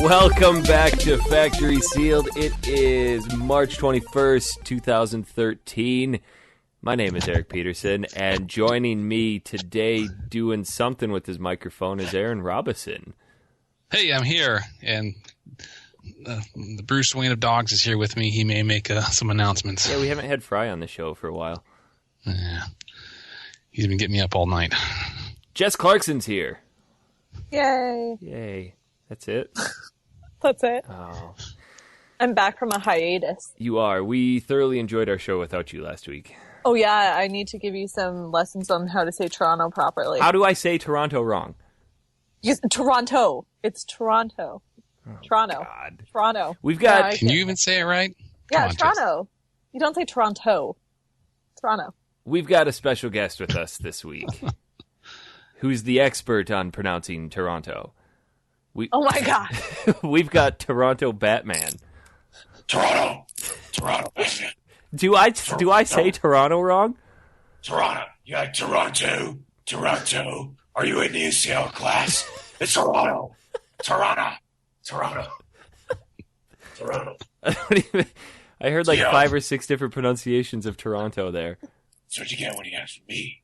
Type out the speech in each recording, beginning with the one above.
Welcome back to Factory Sealed. It is March 21st, 2013. My name is Eric Peterson, and joining me today doing something with his microphone is Aaron Robison. Hey, I'm here, and the Bruce Wayne of dogs is here with me. He may make some announcements. Yeah, we haven't had Fry on the show for a while. Yeah. He's been getting me up all night. Jess Clarkson's here. Yay. Yay. That's it? That's it. Oh. I'm back from a hiatus. You are. We thoroughly enjoyed our show without you last week. Oh, yeah. I need to give you some lessons on how to say Toronto properly. How do I say Toronto wrong? Toronto. It's Toronto. Oh, Toronto. God. Toronto. We've got... Yeah, Can you even say it right? Yeah, Toronto. You don't say Toronto. Toronto. We've got a special guest with us this week. Who's the expert on pronouncing Toronto? Oh my God. We've got Toronto Batman. Toronto Batman. Do I say Toronto wrong? Toronto. You like Toronto. Are you in the UCL class? It's Toronto. Toronto. I heard like 5 or 6 different pronunciations of Toronto there. That's what you get when you ask me.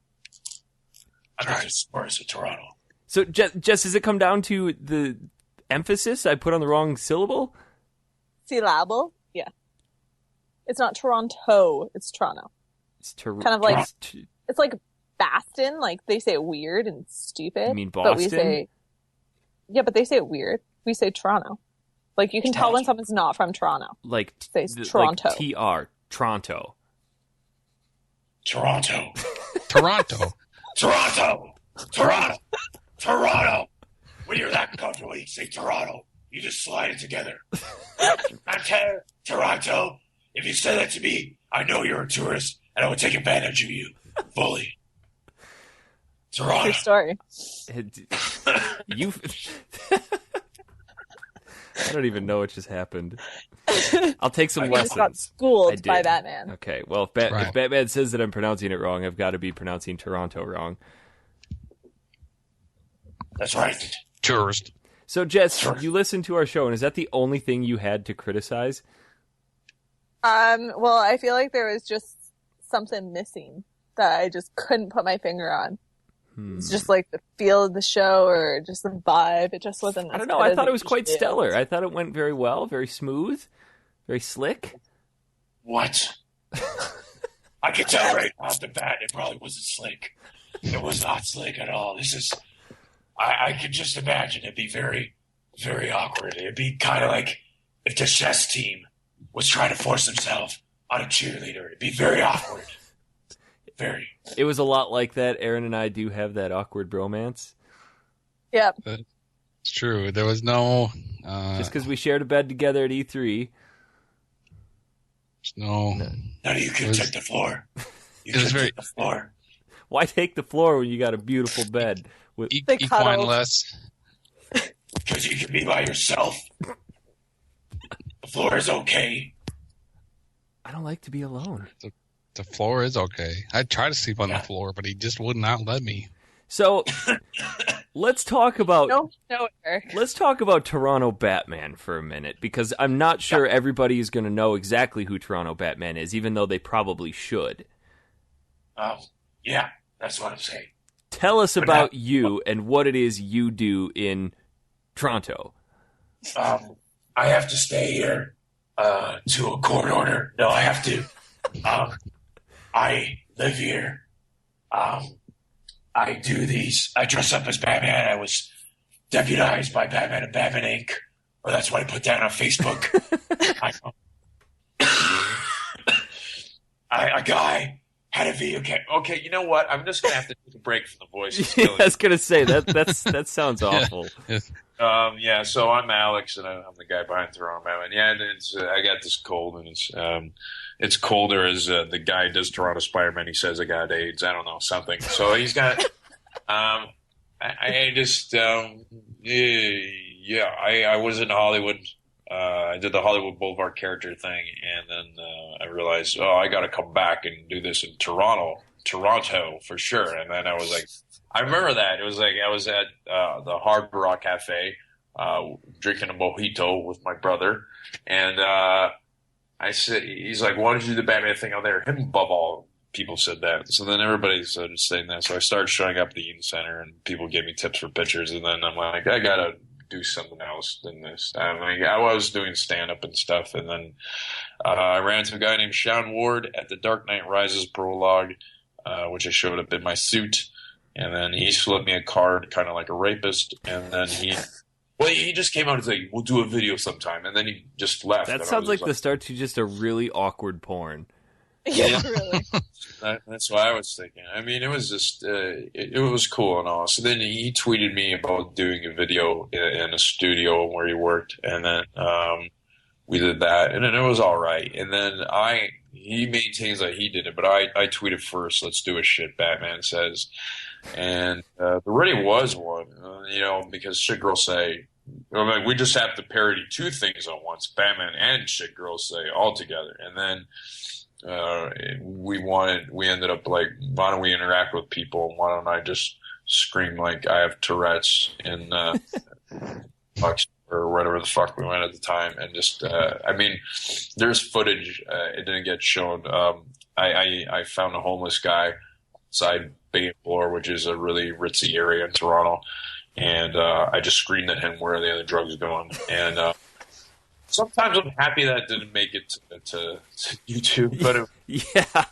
I'm not as smart as Toronto. So, Jess, does it come down to the emphasis? I put on the wrong syllable? Syllable? Yeah. It's not Toronto. It's Toronto. It's kind of like, it's like Boston. Like, they say it weird and stupid. You mean Boston? But we say, yeah, but they say it weird. We say Toronto. Like, you can tell when someone's not from Toronto. Like, say Toronto. Like T-R, Toronto. Toronto. When you're that comfortable, you say Toronto. You just slide it together. Toronto. If you say that to me, I know you're a tourist, and I would take advantage of you fully. Toronto. True story. You. I don't even know what just happened. I'll take some lessons. I just got schooled by Batman. Okay, well, if Batman says that I'm pronouncing it wrong, I've got to be pronouncing Toronto wrong. That's right. Tourist. So, Jess, you listened to our show, and is that the only thing you had to criticize? Well, I feel like there was just something missing that I just couldn't put my finger on. It's just like the feel of the show or just the vibe. It just wasn't. I don't know. I thought it was quite stellar. I thought it went very well, very smooth, very slick. What? I can tell right off the bat it probably wasn't slick. It was not slick at all. This is... I could just imagine it'd be very, very awkward. It'd be kind of like if the chess team was trying to force themselves on a cheerleader. It'd be very awkward. Very. It was a lot like that. Aaron and I do have that awkward bromance. Yep. It's true. There was no... just because we shared a bed together at E3. None of you could take the floor. You could take the floor. Why take the floor when you got a beautiful bed? With equine less. Because you can be by yourself. The floor is okay. I don't like to be alone. The floor is okay. I tried to sleep on the floor, but he just would not let me. So let's talk about let's talk about Toronto Batman for a minute, because I'm not sure everybody is going to know exactly who Toronto Batman is, even though they probably should. Yeah, that's what I'm saying. Tell us about you and what it is you do in Toronto. I have to stay here to a court order. No, I have to. I live here. I do these. I dress up as Batman. I was deputized by Batman and Batman Inc. Or that's what I put down on Facebook. A guy had a video game. Okay, you know what? I'm just gonna have to take a break from the voice. I was gonna say that sounds awful. So I'm Alex, and I'm the guy behind Toronto Batman. Yeah, and I got this cold, and it's colder as the guy does Toronto Spider-Man. He says I got AIDS. I don't know, something. So he's got. I was in Hollywood. I did the Hollywood Boulevard character thing, and then I realized, I got to come back and do this in Toronto for sure. And then I was like, I remember that. It was like I was at the Hard Rock Cafe drinking a mojito with my brother, and I said, he's like, why don't you do the Batman thing out there? Him above all people said that. So then everybody started saying that. So I started showing up at the Eaton Center, and people gave me tips for pictures. And then I'm like, I gotta do something else than this. I was doing stand-up and stuff, and then I ran into a guy named Sean Ward at the Dark Knight Rises prologue, which I showed up in my suit, and then he slipped me a card, kind of like a rapist, and then he just came out and said, we'll do a video sometime, and then he just left. That sounds like the start to just a really awkward porn. Yeah, really. That's what I was thinking. I mean, it was just, it was cool and all. So then he tweeted me about doing a video in a studio where he worked, and then we did that, and then it was all right. And then he maintains that he did it, but I tweeted first, let's do a shit Batman says. And there really was one, because Shit Girls Say, we just have to parody two things at once, Batman and Shit Girls Say all together. And then we ended up like, why don't we interact with people? Why don't I just scream like I have Tourette's in or whatever the fuck we went at the time, and just there's footage. It didn't get shown. I found a homeless guy outside Bay Floor, which is a really ritzy area in Toronto, and I just screamed at him, "Where are the other drugs going?" And sometimes I'm happy that it didn't make it to YouTube, but yeah.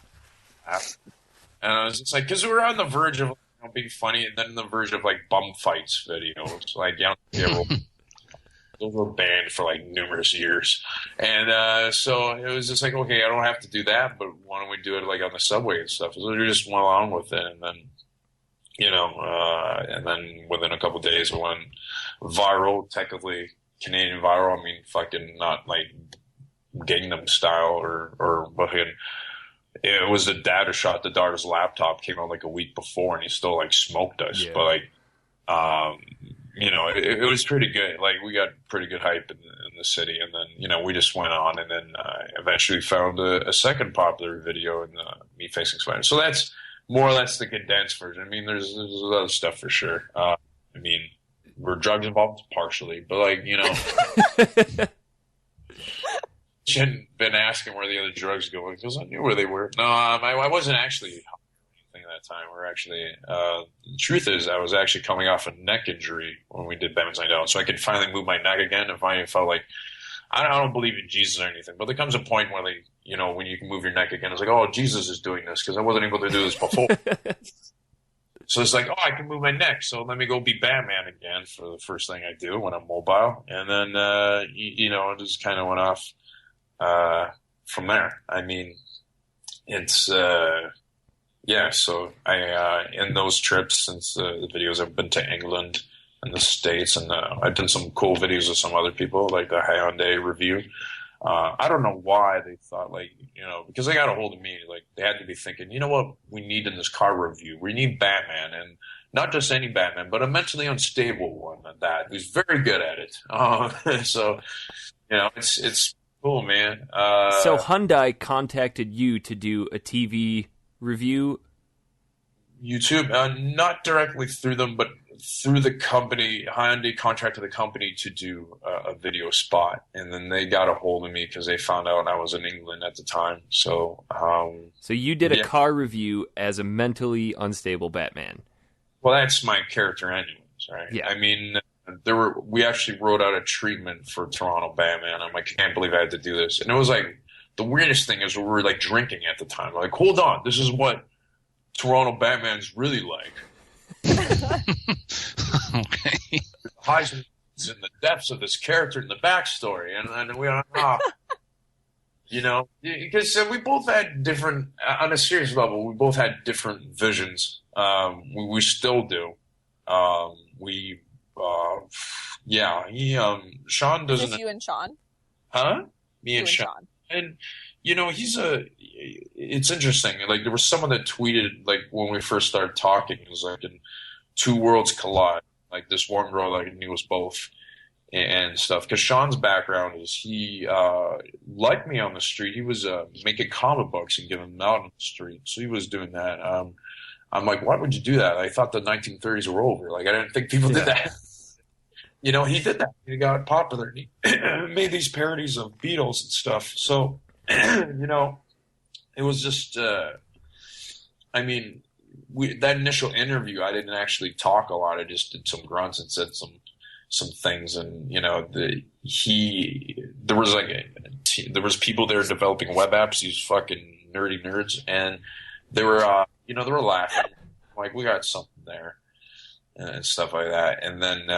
And I was just like, because we were on the verge of being funny, and then the verge of like bum fights videos, like those were banned for like numerous years, and so it was just like, okay, I don't have to do that, but why don't we do it like on the subway and stuff? So we just went along with it, and then and then within a couple of days it went viral, technically Canadian viral. I mean, fucking not like Gangnam Style or fucking. It was the dad who shot the daughter's laptop, came out like a week before, and he still like smoked us. Yeah. But like, it was pretty good. Like, we got pretty good hype in the city, and then we just went on, and then eventually found a second popular video in me facing Spider. So that's more or less the condensed version. I mean, there's other stuff for sure. I mean, were drugs involved? Partially, but like, Jen been asking where the other drugs go because I knew where they were. No, I wasn't actually anything at that time. We're actually the truth is I was actually coming off a neck injury when we did Batman's Night Out, so I could finally move my neck again and finally felt like I don't believe in Jesus or anything, but there comes a point where when you can move your neck again, it's like, oh, Jesus is doing this because I wasn't able to do this before. So it's like, oh, I can move my neck, so let me go be Batman again for the first thing I do when I'm mobile, and then it just kind of went off. From there, I mean, it's so I in those trips since the videos, I've been to England and the States, and I've done some cool videos with some other people, like the Hyundai review. I don't know why they thought because they got a hold of me, like they had to be thinking, you know what we need in this car review? We need Batman, and not just any Batman, but a mentally unstable one at that, who's very good at it. So it's cool, man. So Hyundai contacted you to do a TV review? YouTube, not directly through them, but through the company. Hyundai contracted the company to do a video spot, and then they got a hold of me because they found out I was in England at the time. So, so you did a car review as a mentally unstable Batman. Well, that's my character, anyways, right? Yeah. I mean, we actually wrote out a treatment for Toronto Batman. I'm like, I can't believe I had to do this. And it was like, the weirdest thing is we were like drinking at the time. Like, hold on, this is what Toronto Batman's really like. Okay. Highs and lows in the depths of this character and the backstory. And we are, because we both had different, on a serious level, we both had different visions. We still do. Sean doesn't. Just you and Sean? Huh? Me and Sean. And, it's interesting. Like, there was someone that tweeted, like, when we first started talking, it was like, in two worlds collide. Like, this one girl that I knew was both and stuff. Because Sean's background is he, like me on the street, he was making comic books and giving them out on the street. So he was doing that. I'm like, why would you do that? I thought the 1930s were over. Like, I didn't think people did that. he did that. He got popular. He made these parodies of Beatles and stuff. So, it was just, that initial interview, I didn't actually talk a lot. I just did some grunts and said some things. And, there was people there developing web apps, these fucking nerdy nerds. And they were, they were laughing. Like, we got something there and stuff like that. And then,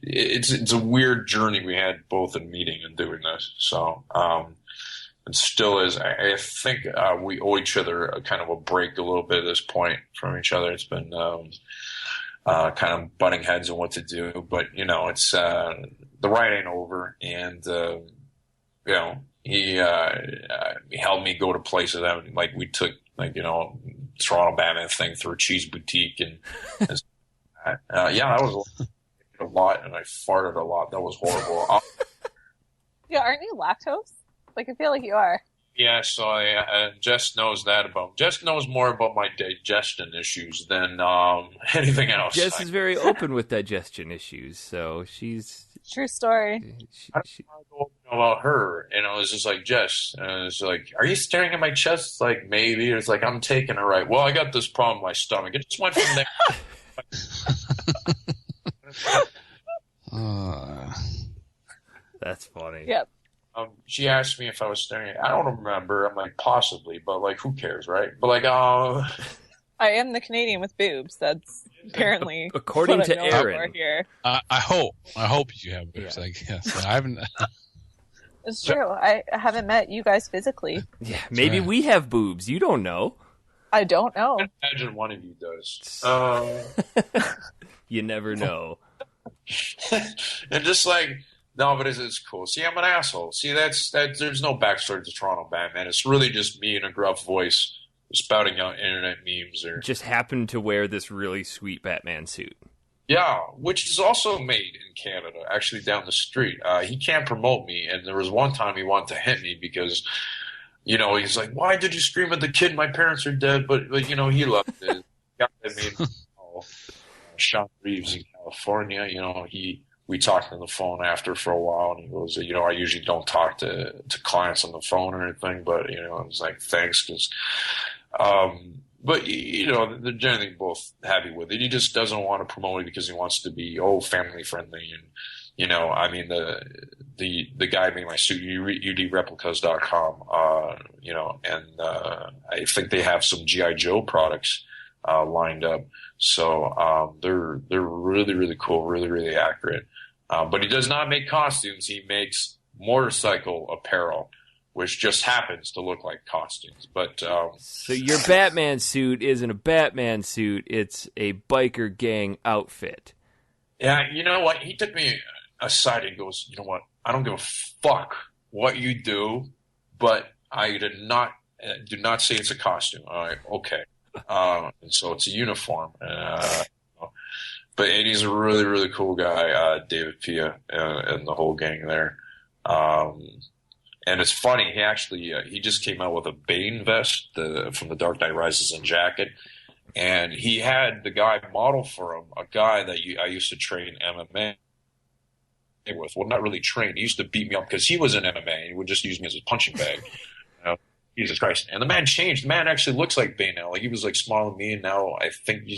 it's a weird journey we had both in meeting and doing this. So, it still is. I think we owe each other a kind of a break a little bit at this point from each other. It's been kind of butting heads on what to do, but it's the ride ain't over, and he helped me go to places that like we took Toronto Batman thing through a cheese boutique and that was a lot, and I farted a lot. That was horrible. Yeah, aren't you lactose? Like, I feel like you are. Yeah, so Jess knows that about. Jess knows more about my digestion issues than anything else. Jess is very open with digestion issues, so she's true story. I don't know about her, it's just like Jess. It's like, are you staring at my chest? It's like, maybe. It's like, I'm taking it right. Well, I got this problem with my stomach. It just went from there. That's funny. Yep. She asked me if I was staring at. I don't remember. I'm like, possibly, but like, who cares, right? But like, I am the Canadian with boobs. That's apparently according what to I'm known Aaron. for here. I hope you have boobs. Yeah. I guess I haven't. It's true. I haven't met you guys physically. Yeah, maybe right. we have boobs. You don't know. I don't know. I imagine one of you does. You never know. And just like, no, but it's cool. See, I'm an asshole. See, that. There's no backstory to Toronto Batman. It's really just me in a gruff voice spouting out internet memes or Just happened to wear this really sweet Batman suit. yeah, which is also made in Canada, actually down the street. He can't promote me, and there was one time he wanted to hit me because, he's like, "Why did you scream at the kid? My parents are dead." But he loved it. Sean Reeves in California, we talked on the phone after for a while, and he goes, I usually don't talk to clients on the phone or anything, but I was like, thanks, because. But they're generally both happy with it. He just doesn't want to promote it because he wants to be family friendly, and the guy made my suit, udreplicas.com, and I think they have some GI Joe products lined up, so they're really, really cool, really, really accurate. But he does not make costumes; he makes motorcycle apparel, which just happens to look like costumes. But so your Batman suit isn't a Batman suit; it's a biker gang outfit. Yeah, you know what? He took me aside and goes, "You know what? I don't give a fuck what you do, but I do not say it's a costume." All right, okay. And so it's a uniform. But he's a really, really cool guy, David Pia, and the whole gang there. And it's funny, he just came out with a Bane vest from The Dark Knight Rises and jacket, and he had the guy model for him, a guy that I used to train MMA with. Well, not really train. He used to beat me up because he was in MMA, and he would just use me as a punching bag. Jesus Christ. And the man changed. The man actually looks like Bane now. Like, he was like smaller than me, and now I think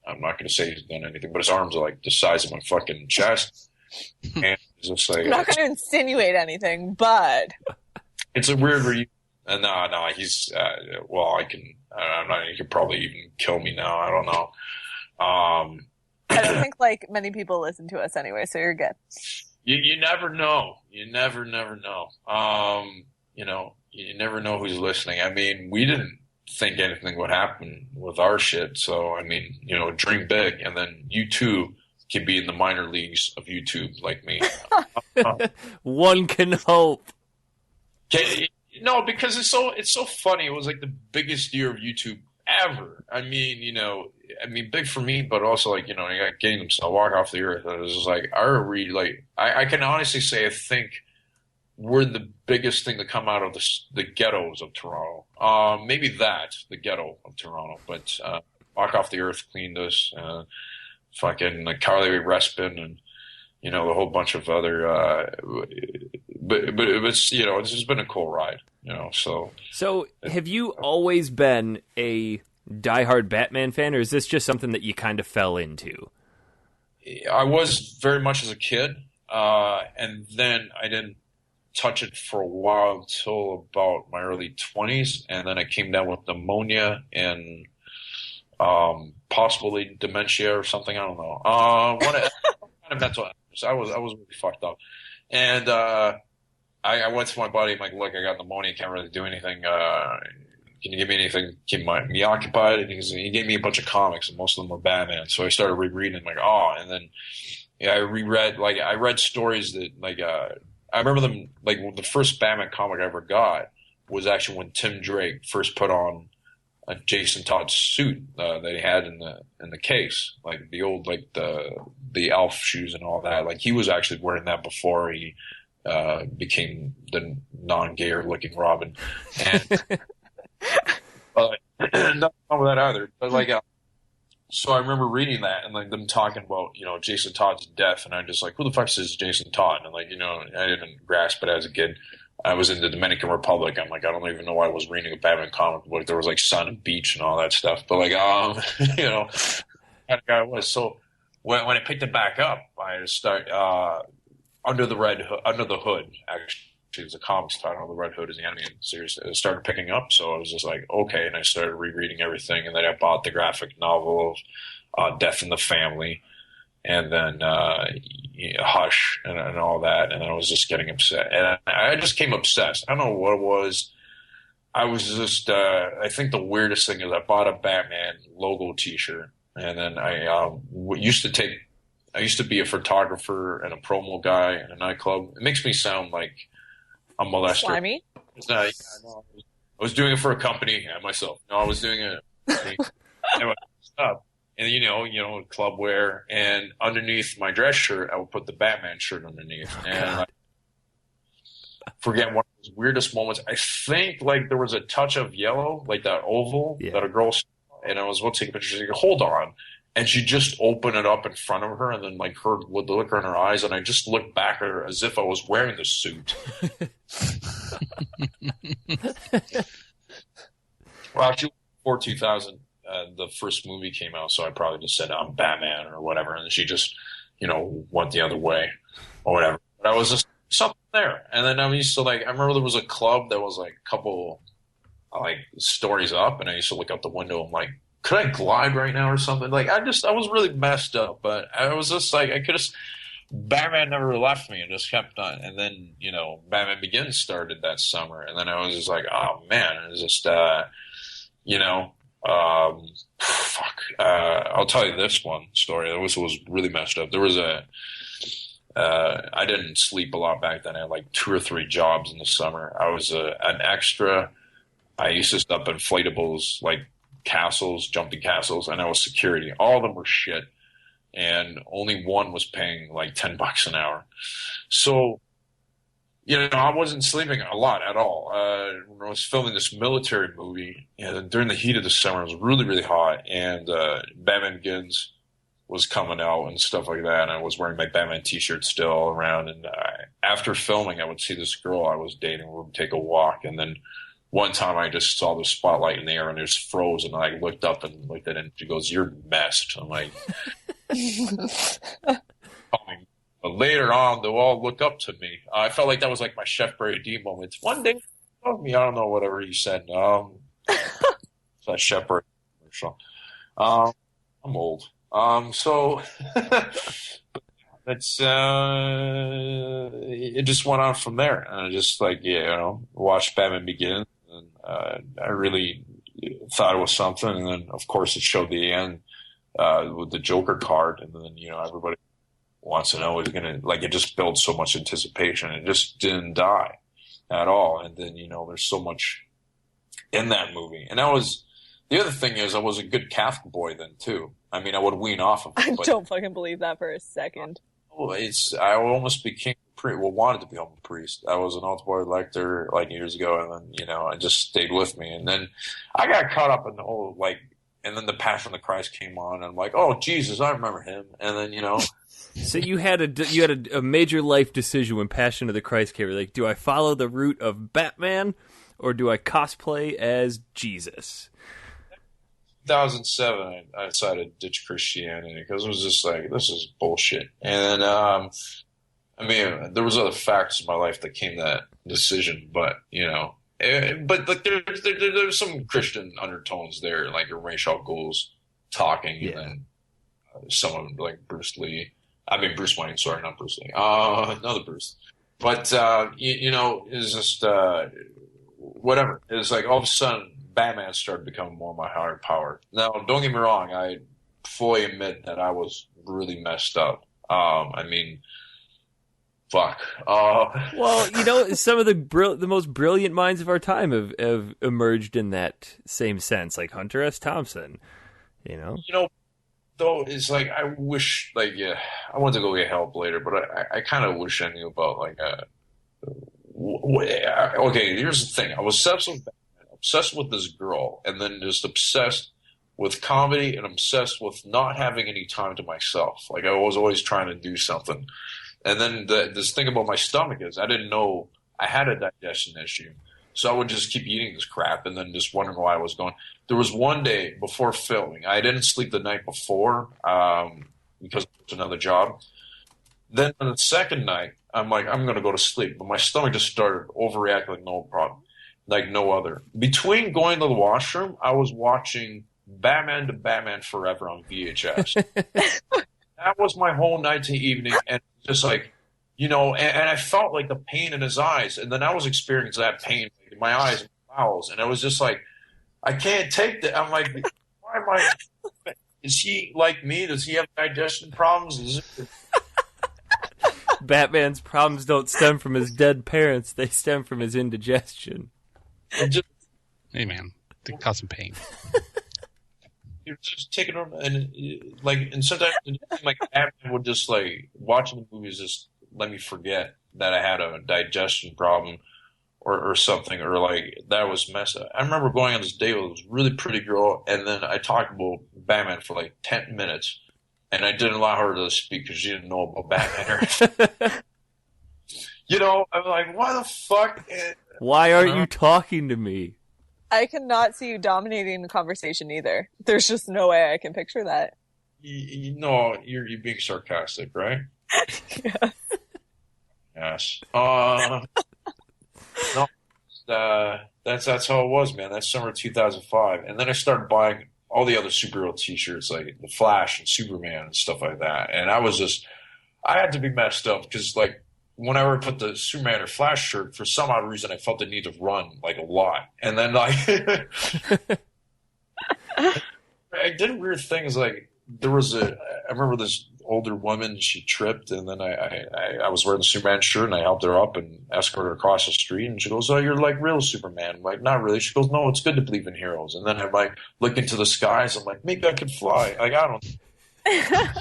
I'm not going to say he's done anything, but his arms are like the size of my fucking chest. And it's just like, I'm not going to insinuate anything, but it's a weird reunion. No, he's I don't know. He could probably even kill me now. I don't know. I don't think like many people listen to us anyway, so you're good. You never know. You never know. You never know who's listening. I mean, we didn't think anything would happen with our shit. So, I mean, dream big, and then you too can be in the minor leagues of YouTube like me. One can hope. No, because it's so funny. It was like the biggest year of YouTube ever. I mean, big for me, but also like, I got games. I walk off the earth. And it was just like, I can honestly say, I think we're the biggest thing to come out of the ghettos of Toronto. Maybe the ghetto of Toronto, but Walk Off the Earth cleaned us. Fucking like Carly Rae Respin and a whole bunch of other, but it's, it's just been a cool ride, so. So have you always been a diehard Batman fan, or is this just something that you kind of fell into? I was very much as a kid, and then I didn't touch it for a while until about my early 20s, and then I came down with pneumonia and possibly dementia or something. I don't know. One kind of mental illness. I was really fucked up, and I went to my buddy. I'm like, look, I got pneumonia. Can't really do anything. Can you give me anything? Keep me occupied. And he gave me a bunch of comics, and most of them were Batman. So I started rereading. Like, and then I reread. Like, I read stories that I remember them. Like, the first Batman comic I ever got was actually when Tim Drake first put on a Jason Todd suit that he had in the case, like the old, like the elf shoes and all that. Like, he was actually wearing that before he became the non-gayer looking Robin. And nothing wrong with that either. But so I remember reading that and like them talking about Jason Todd's death, and I'm just like, who the fuck is Jason Todd? And I didn't grasp it as a kid. I was in the Dominican Republic. I'm like, I don't even know why I was reading a Batman comic book. There was like sun and beach and all that stuff. But kind of guy I was. So when I picked it back up, I start Under the Hood. Actually, it's a comics title. The Red Hood is the animated series. It started picking up, so I was just like, okay, and I started rereading everything, and then I bought the graphic novel of Death in the Family, and then Hush and all that, and I was just getting upset, and I just came obsessed. I don't know what it was. I was just I think the weirdest thing is I bought a Batman logo T-shirt, and then I used to be a photographer and a promo guy in a nightclub. It makes me sound like a molester. Slimy? I was doing it for a company myself. No, I was doing it. Anyway, and club wear, and underneath my dress shirt, I would put the Batman shirt underneath. And I forget one of those weirdest moments. I think like there was a touch of yellow, like that oval that a girl saw, and I was about to take a picture. She's like, hold on. And she just opened it up in front of her, and then like her with the look in her eyes, and I just looked back at her as if I was wearing the suit. Well, actually, before 2000, the first movie came out, so I probably just said I'm Batman or whatever, and she just, went the other way or whatever. But I was just something there, and then I used to I remember there was a club that was like a couple stories up, and I used to look out the window. I'm like, could I glide right now or something? Like, I was really messed up, but I was just like, Batman never left me and just kept on. And then, Batman Begins started that summer. And then I was just like, oh man, it was just, I'll tell you this one story. It was really messed up. There was I didn't sleep a lot back then. I had like 2 or 3 jobs in the summer. I was an extra. I used to stop inflatables, like castles, jumping castles, and I was security. All of them were shit, and only one was paying like $10 an hour. So, I wasn't sleeping a lot at all. When I was filming this military movie, during the heat of the summer, it was really, really hot, and Batman Begins was coming out and stuff like that, and I was wearing my Batman T-shirt still around, and after filming, I would see this girl I was dating. We would take a walk, and then one time I just saw the spotlight in the air and it just froze, and I looked up and looked at it, and she goes, "You're messed." I'm like, but later on, they'll all look up to me. I felt like that was like my Chef Brady moment. One day, love me. I don't know, whatever he said. It's that Chef Brady commercial. I'm old. So it's it just went on from there, and I just watched Batman Begins. I really thought it was something, and then of course it showed the end with the Joker card, and then everybody wants to know is gonna it just built so much anticipation. It just didn't die at all, and then there's so much in that movie. And that was the other thing is I was a good Catholic boy then too. I mean, I would wean off of it. I don't fucking believe that for a second. I almost became wanted to become a priest. I was an altar boy lector years ago, and then I just stayed with me. And then I got caught up in the whole and then the Passion of the Christ came on, and I'm like, oh Jesus, I remember him. And then So you had a major life decision when Passion of the Christ came. Like, do I follow the route of Batman, or do I cosplay as Jesus? 2007, I decided to ditch Christianity because it was just like, this is bullshit. And I mean, there was other factors in my life that came to that decision, but but like there's some Christian undertones there, like your Ra's al Ghul's talking, Yeah. and then someone like Bruce Wayne, sorry, not Bruce Lee, another Bruce. But it's just whatever. It's like all of a sudden Batman started becoming more my higher power. Now, don't get me wrong, I fully admit that I was really messed up. I mean, fuck. Well, some of the most brilliant minds of our time have emerged in that same sense, like Hunter S. Thompson. Though it's like I wish, like, yeah, I want to go get help later, but I kind of wish I knew about like okay, here's the thing. I was obsessed with this girl, and then just obsessed with comedy, and obsessed with not having any time to myself. Like I was always trying to do something. And then this thing about my stomach is I didn't know I had a digestion issue. So I would just keep eating this crap and then just wondering why I was going. There was one day before filming, I didn't sleep the night before because it was another job. Then on the second night, I'm like, I'm going to go to sleep. But my stomach just started overreacting like no other. Between going to the washroom, I was watching Batman to Batman Forever on VHS. That was my whole night to evening, and just like, and I felt like the pain in his eyes, and then I was experiencing that pain in my eyes and bowels, and I was just like, I can't take that. I'm like, why am I? Is he like me? Does he have digestion problems? Batman's problems don't stem from his dead parents; they stem from his indigestion. Hey, man, they cause some pain. You're just taking over, and sometimes like Batman would just like watching the movies just let me forget that I had a digestion problem or something, or like that was messed up. I remember going on this date with this really pretty girl, and then I talked about Batman for like 10 minutes, and I didn't allow her to speak because she didn't know about Batman. I'm like, why the fuck? Why aren't you talking to me? I cannot see you dominating the conversation either. There's just no way I can picture that. You're being sarcastic, right? Yeah. Yes. No. That's how it was, man. That's summer 2005, and then I started buying all the other superhero T-shirts, like the Flash and Superman and stuff like that. And I had to be messed up because, like, whenever I put the Superman or Flash shirt, for some odd reason, I felt the need to run like a lot. And then like, I did weird things. Like I remember this older woman, she tripped, and then I was wearing the Superman shirt, and I helped her up and escorted her across the street. And she goes, "Oh, you're like real Superman." I'm like, "Not really." She goes, "No, it's good to believe in heroes." And then I'm like, look into the skies. I'm like, maybe I could fly. Like, I don't.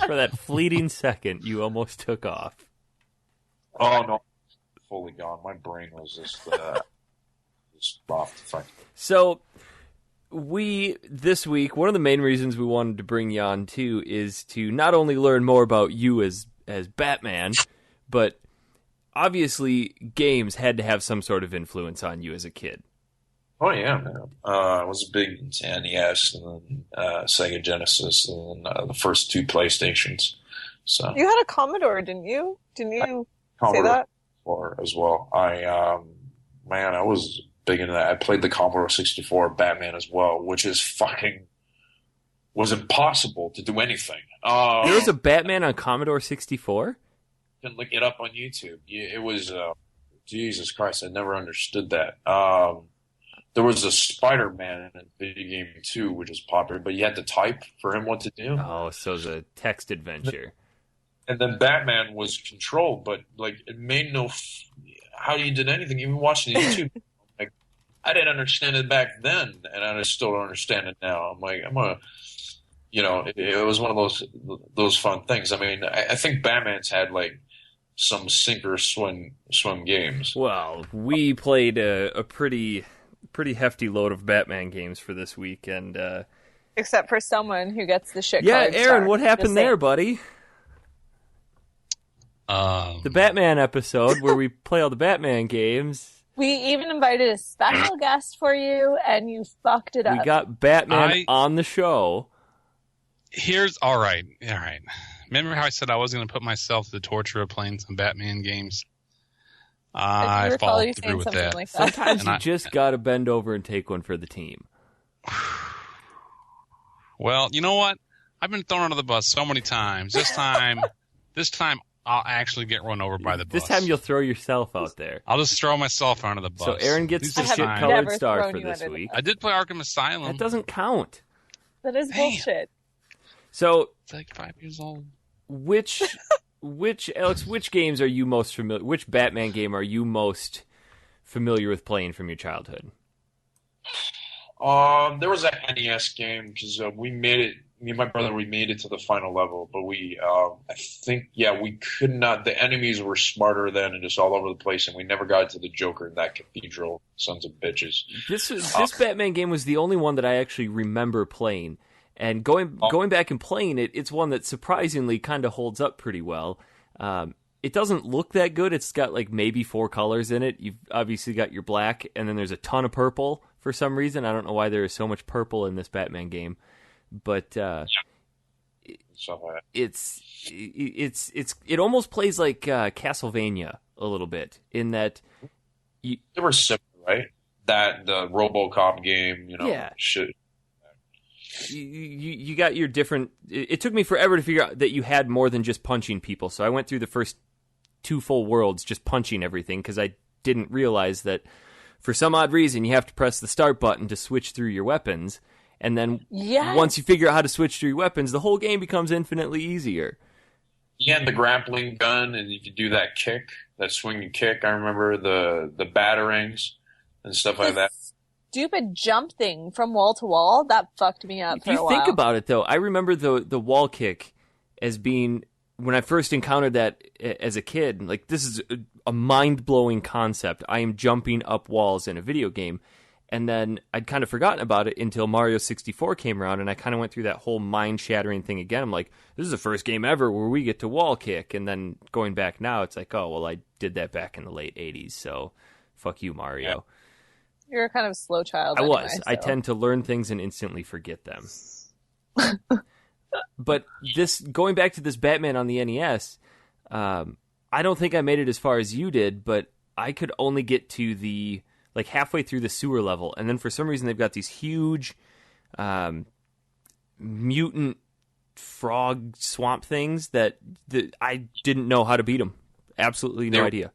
For that fleeting second, you almost took off. Oh no, fully gone. My brain was just off the front. So this week, one of the main reasons we wanted to bring you on too is to not only learn more about you as Batman, but obviously games had to have some sort of influence on you as a kid. Oh yeah, man. I was big into NES and then Sega Genesis and then the first two PlayStations. So You had a Commodore, didn't you? Didn't you say Commodore that? as well. I was big into that. I played the Commodore 64 Batman as well, which was impossible to do anything. There was a Batman on Commodore 64? You can look it up on YouTube. It was Jesus Christ, I never understood that. There was a Spider-Man in video game too, which was popular, but you had to type for him what to do. Oh, so it was a text adventure. And then Batman was controlled, but like it made how you did anything, even watching the YouTube. Like I didn't understand it back then, and I just still don't understand it now. I'm like, it was one of those fun things. I mean, I think Batman's had like some sink or swim games. Well, we played a pretty hefty load of Batman games for this week, and Are Except for someone who gets the shit. Yeah, Aaron, star. what happened Just there, saying. buddy? The Batman episode where we play all the Batman games. We even invited a special guest for you, and you fucked it up. We got Batman on the show. All right. Remember how I said I was going to put myself to the torture of playing some Batman games? I followed through with that. Like that. Sometimes you just got to bend over and take one for the team. Well, you know what? I've been thrown under the bus so many times. This time I'll actually get run over by the bus. This time you'll throw yourself out there. I'll just throw myself under the bus. So Aaron gets the shit-colored star for this week. I did play Arkham Asylum. That doesn't count. That is bullshit. So it's like 5 years old. Alex, which games are you most familiar? Which Batman game are you most familiar with playing from your childhood? There was an NES game because we made it. Me and my brother, we made it to the final level, but I think, we could not. The enemies were smarter then and just all over the place, and we never got to the Joker in that cathedral. Sons of bitches. This Batman game was the only one that I actually remember playing. And going back and playing it, it's one that surprisingly kind of holds up pretty well. It doesn't look that good. It's got like maybe 4 colors in it. You've obviously got your black, and then there's a ton of purple for some reason. I don't know why there is so much purple in this Batman game, but it almost plays like Castlevania a little bit in that they were similar, right? That the RoboCop game, shit. You got your different. It took me forever to figure out that you had more than just punching people. So I went through the first 2 full worlds just punching everything because I didn't realize that for some odd reason you have to press the start button to switch through your weapons. And then once you figure out how to switch through your weapons, the whole game becomes infinitely easier. Yeah, and the grappling gun, and you could do that kick, that swinging kick. I remember the batarangs and stuff like that. Stupid jump thing from wall to wall, that fucked me up for a while. You think about it, though. I remember the wall kick as being, when I first encountered that as a kid, like, this is a mind-blowing concept. I am jumping up walls in a video game. And then I'd kind of forgotten about it until Mario 64 came around, and I kind of went through that whole mind-shattering thing again. I'm like, this is the first game ever where we get to wall kick. And then going back now, it's like, oh, well, I did that back in the late 80s, so fuck you, Mario. Yeah. You're a kind of slow child. I anyway, was. so. I tend to learn things and instantly forget them. But going back to this Batman on the NES, I don't think I made it as far as you did, but I could only get to halfway through the sewer level, and then for some reason they've got these huge mutant frog swamp things that I didn't know how to beat them. Absolutely no idea.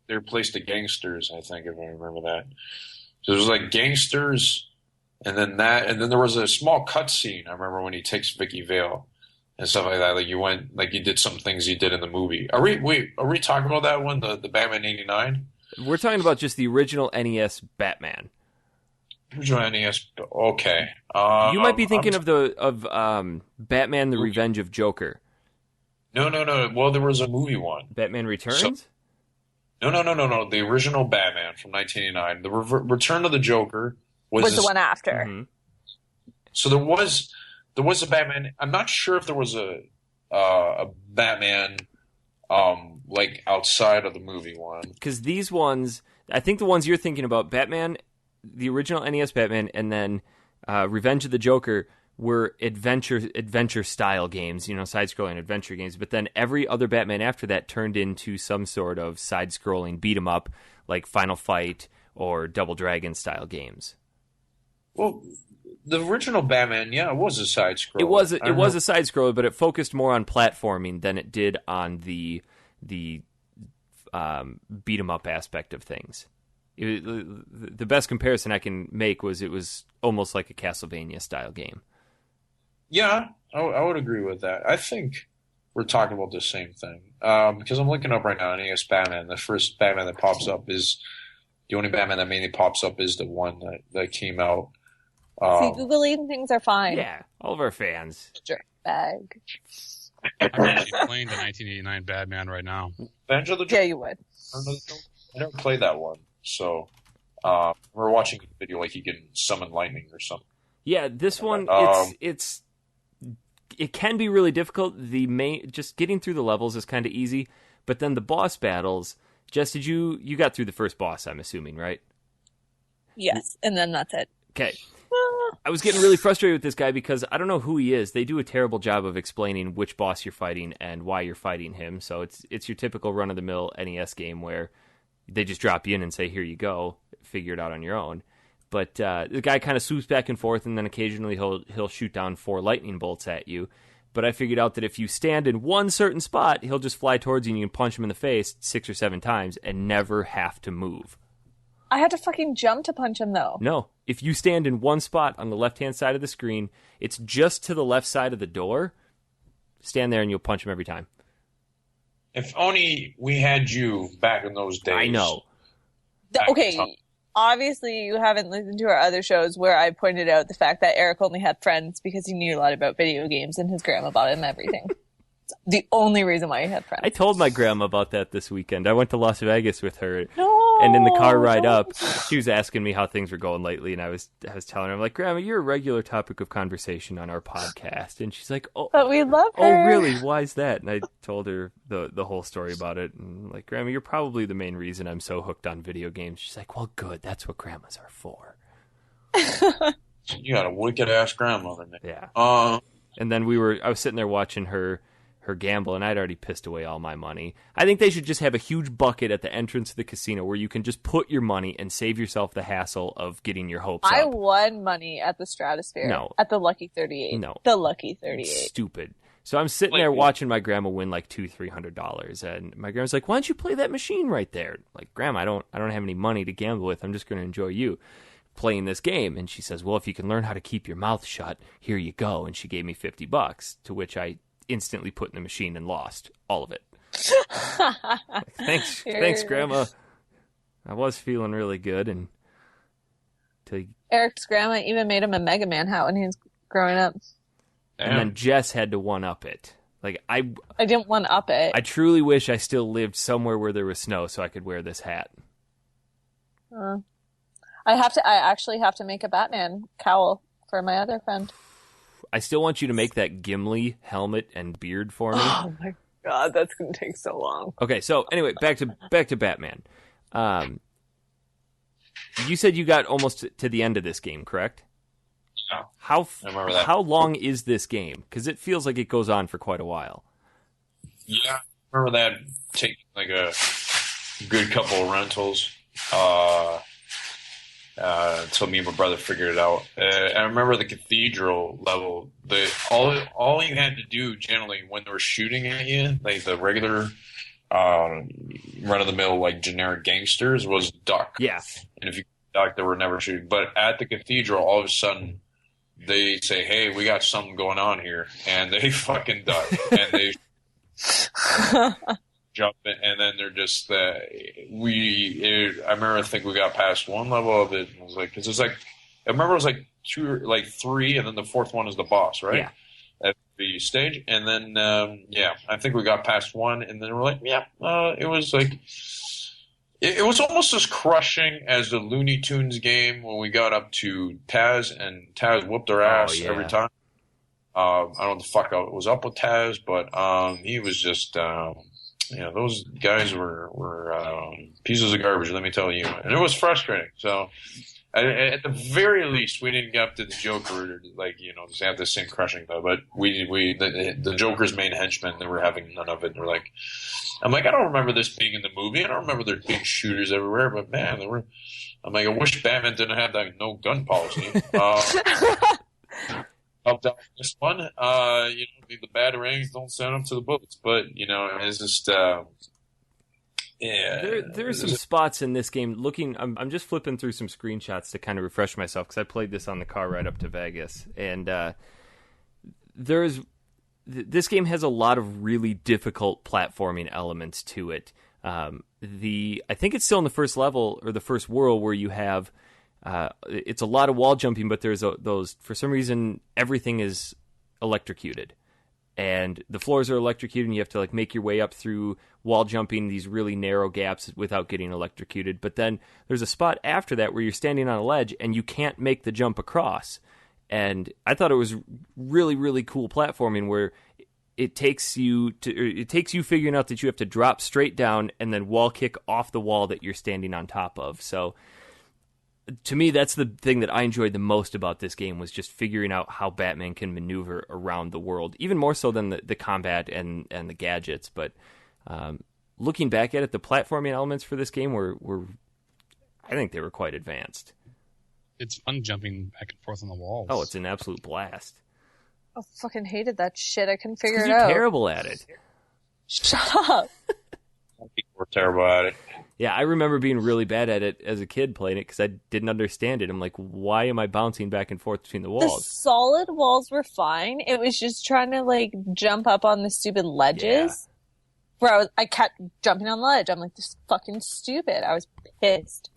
They replaced the gangsters, I think, if I remember that. So it was like gangsters, and then there was a small cutscene. I remember when he takes Vicky Vale and stuff like that. Like you did some things you did in the movie. Are we talking about that one, the Batman '89? We're talking about just the original NES Batman. Original NES, okay. You might be thinking of Batman: The Revenge of Joker. No. Well, there was a movie one. Batman Returns? No. The original Batman from 1989. The Return of the Joker was the one after. Mm-hmm. So there was a Batman. I'm not sure if there was a Batman like outside of the movie one. Because these ones, I think the ones you're thinking about, Batman, the original NES Batman, and then Revenge of the Joker were adventure style games, side-scrolling adventure games. But then every other Batman after that turned into some sort of side-scrolling beat-em-up, like Final Fight or Double Dragon style games. Well, the original Batman, it was a side-scroller. It was a side-scroller, but it focused more on platforming than it did on the beat-em-up aspect of things. The best comparison I can make was it was almost like a Castlevania-style game. Yeah, I would agree with that. I think we're talking about the same thing. Because I'm looking up right now, NES Batman. The first Batman that pops up is the only Batman that mainly pops up is the one that came out. See, Googling things are fine. Yeah, all of our fans. Bag. I'm actually playing the 1989 Batman right now. Revenge of the Joker? Yeah, you would. I never played that one, so we're watching a video like you can summon lightning or something. Yeah, this one it can be really difficult. Just getting through the levels is kind of easy, but then the boss battles. Jess, did you got through the first boss? I'm assuming, right? Yes, and then that's it. Okay. I was getting really frustrated with this guy because I don't know who he is. They do a terrible job of explaining which boss you're fighting and why you're fighting him. So it's your typical run-of-the-mill NES game where they just drop you in and say, here you go, figure it out on your own. But the guy kind of swoops back and forth, and then occasionally he'll shoot down 4 lightning bolts at you. But I figured out that if you stand in one certain spot, he'll just fly towards you and you can punch him in the face 6 or 7 times and never have to move. I had to fucking jump to punch him, though. No. If you stand in one spot on the left-hand side of the screen, it's just to the left side of the door. Stand there and you'll punch him every time. If only we had you back in those days. I know. Okay, obviously you haven't listened to our other shows where I pointed out the fact that Eric only had friends because he knew a lot about video games and his grandma bought him everything. It's the only reason why he had friends. I told my grandma about that this weekend. I went to Las Vegas with her. And in the car ride up, she was asking me how things were going lately, and I was telling her, I'm like, Grandma, you're a regular topic of conversation on our podcast. And she's like, oh, but we love her. Oh, really? Why is that? And I told her the whole story about it. And I'm like, Grandma, you're probably the main reason I'm so hooked on video games. She's like, well, good. That's what grandmas are for. You got a wicked ass grandmother, man. Yeah. And then I was sitting there watching her gamble, and I'd already pissed away all my money. I think they should just have a huge bucket at the entrance of the casino where you can just put your money and save yourself the hassle of getting your hopes up. I won money at the Stratosphere. No. At the Lucky 38. No. The Lucky 38. Stupid. So I'm sitting there watching my grandma win like $200-$300, and my grandma's like, why don't you play that machine right there? Like, Grandma, I don't have any money to gamble with. I'm just going to enjoy you playing this game. And she says, well, if you can learn how to keep your mouth shut, here you go. And she gave me $50, to which I instantly put in the machine and lost all of it. Thanks, Grandma. I was feeling really good, and Eric's grandma even made him a Mega Man hat when he was growing up. And then Jess had to one up it. Like I didn't one up it. I truly wish I still lived somewhere where there was snow so I could wear this hat. I actually have to make a Batman cowl for my other friend. I still want you to make that Gimli helmet and beard for me. Oh my god, that's going to take so long. Okay, so anyway, back to Batman. You said you got almost to the end of this game, correct? Yeah. I remember that. How long is this game? Because it feels like it goes on for quite a while. Yeah, I remember that taking like a good couple of rentals. Until me and my brother figured it out. I remember the cathedral level. All you had to do generally when they were shooting at you, like the regular run of the mill like generic gangsters, was duck. Yeah. And if you duck, they were never shooting. But at the cathedral, all of a sudden they say, "Hey, we got something going on here," and they fucking duck and they jump in, and then they're just I remember I think we got past one level of it, and it was like, because it's like, I remember it was like 3, and then the fourth one is the boss, right? Yeah. At the stage, and then I think we got past 1, and then we're like, it was like it was almost as crushing as the Looney Tunes game when we got up to Taz, and Taz whooped our ass every time. I don't know what the fuck was up with Taz, but he was just those guys were pieces of garbage, let me tell you, and it was frustrating. So at the very least, we didn't get up to the Joker, just have this same crushing though. But the Joker's main henchmen, they were having none of it. They're like, I'm like, I don't remember this being in the movie. I don't remember there being shooters everywhere, but man, there were. I'm like, I wish Batman didn't have that no gun policy. Helped out this one. The batarangs don't send them to the bullets, but it's just There are some spots in this game. I'm just flipping through some screenshots to kind of refresh myself because I played this on the car ride up to Vegas, and this game has a lot of really difficult platforming elements to it. I think it's still in the first level or the first world where you have. It's a lot of wall jumping, but there's those, for some reason, everything is electrocuted. And the floors are electrocuted, and you have to make your way up through wall jumping these really narrow gaps without getting electrocuted. But then there's a spot after that where you're standing on a ledge, and you can't make the jump across. And I thought it was really, really cool platforming where it takes you figuring out that you have to drop straight down and then wall kick off the wall that you're standing on top of. So to me, that's the thing that I enjoyed the most about this game, was just figuring out how Batman can maneuver around the world, even more so than the combat and the gadgets. But looking back at it, the platforming elements for this game were I think they were quite advanced. It's fun jumping back and forth on the walls. Oh, it's an absolute blast. I fucking hated that shit. I couldn't figure it You're out. terrible at it. Shut up. People were terrible at it. Yeah, I remember being really bad at it as a kid playing it because I didn't understand it. I'm like, why am I bouncing back and forth between the The walls? solid walls were fine. It was just trying to like jump up on the stupid ledges. Where I kept jumping on the ledge. I'm like, this is fucking stupid. I was pissed.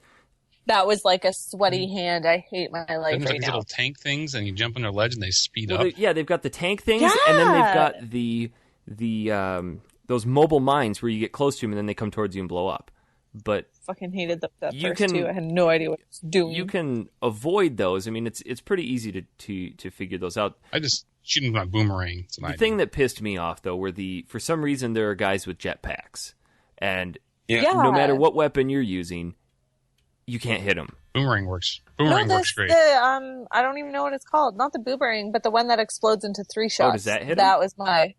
That was like a sweaty hand. I hate my life Then there's right these now. little tank things, and you jump on their ledge, and they speed up. They've got the tank things, and then they've got the those mobile mines where you get close to them and then they come towards you and blow up. But Fucking hated that you first two. I had no idea what I was doing. you can avoid those. I mean, it's pretty easy to figure those out. I just shoot them with my boomerang. The thing that pissed me off though were for some reason there are guys with jetpacks, and no matter what weapon you're using, you can't hit them. Boomerang works. Boomerang works great. I don't even know what it's called. Not the boomerang, but the one that explodes into 3 shots. Oh, does that hit 'em? That was my...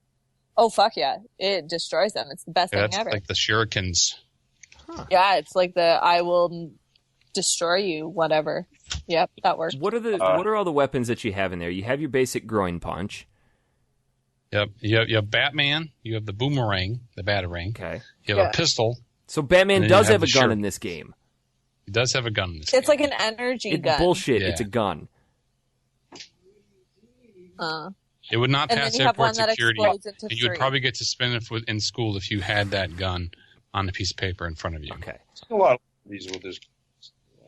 Oh, fuck yeah. It destroys them. It's the best thing That's ever. like the shurikens. Yeah, it's like the I will destroy you, whatever. Yep, that works. What are all the weapons that you have in there? You have your basic groin punch. Yep. You have Batman. You have the boomerang, the batarang. Okay. You have a pistol. So Batman And does you have have a the gun shuriken. in this game. He does have a gun in this It's game. like an energy It's gun. bullshit. Yeah. It's a gun. It would not And then pass you have airport one that security. explodes into And you would 3. probably get to spin it in school if you had that gun on a piece of paper in front of you. Okay. A lot of these with this.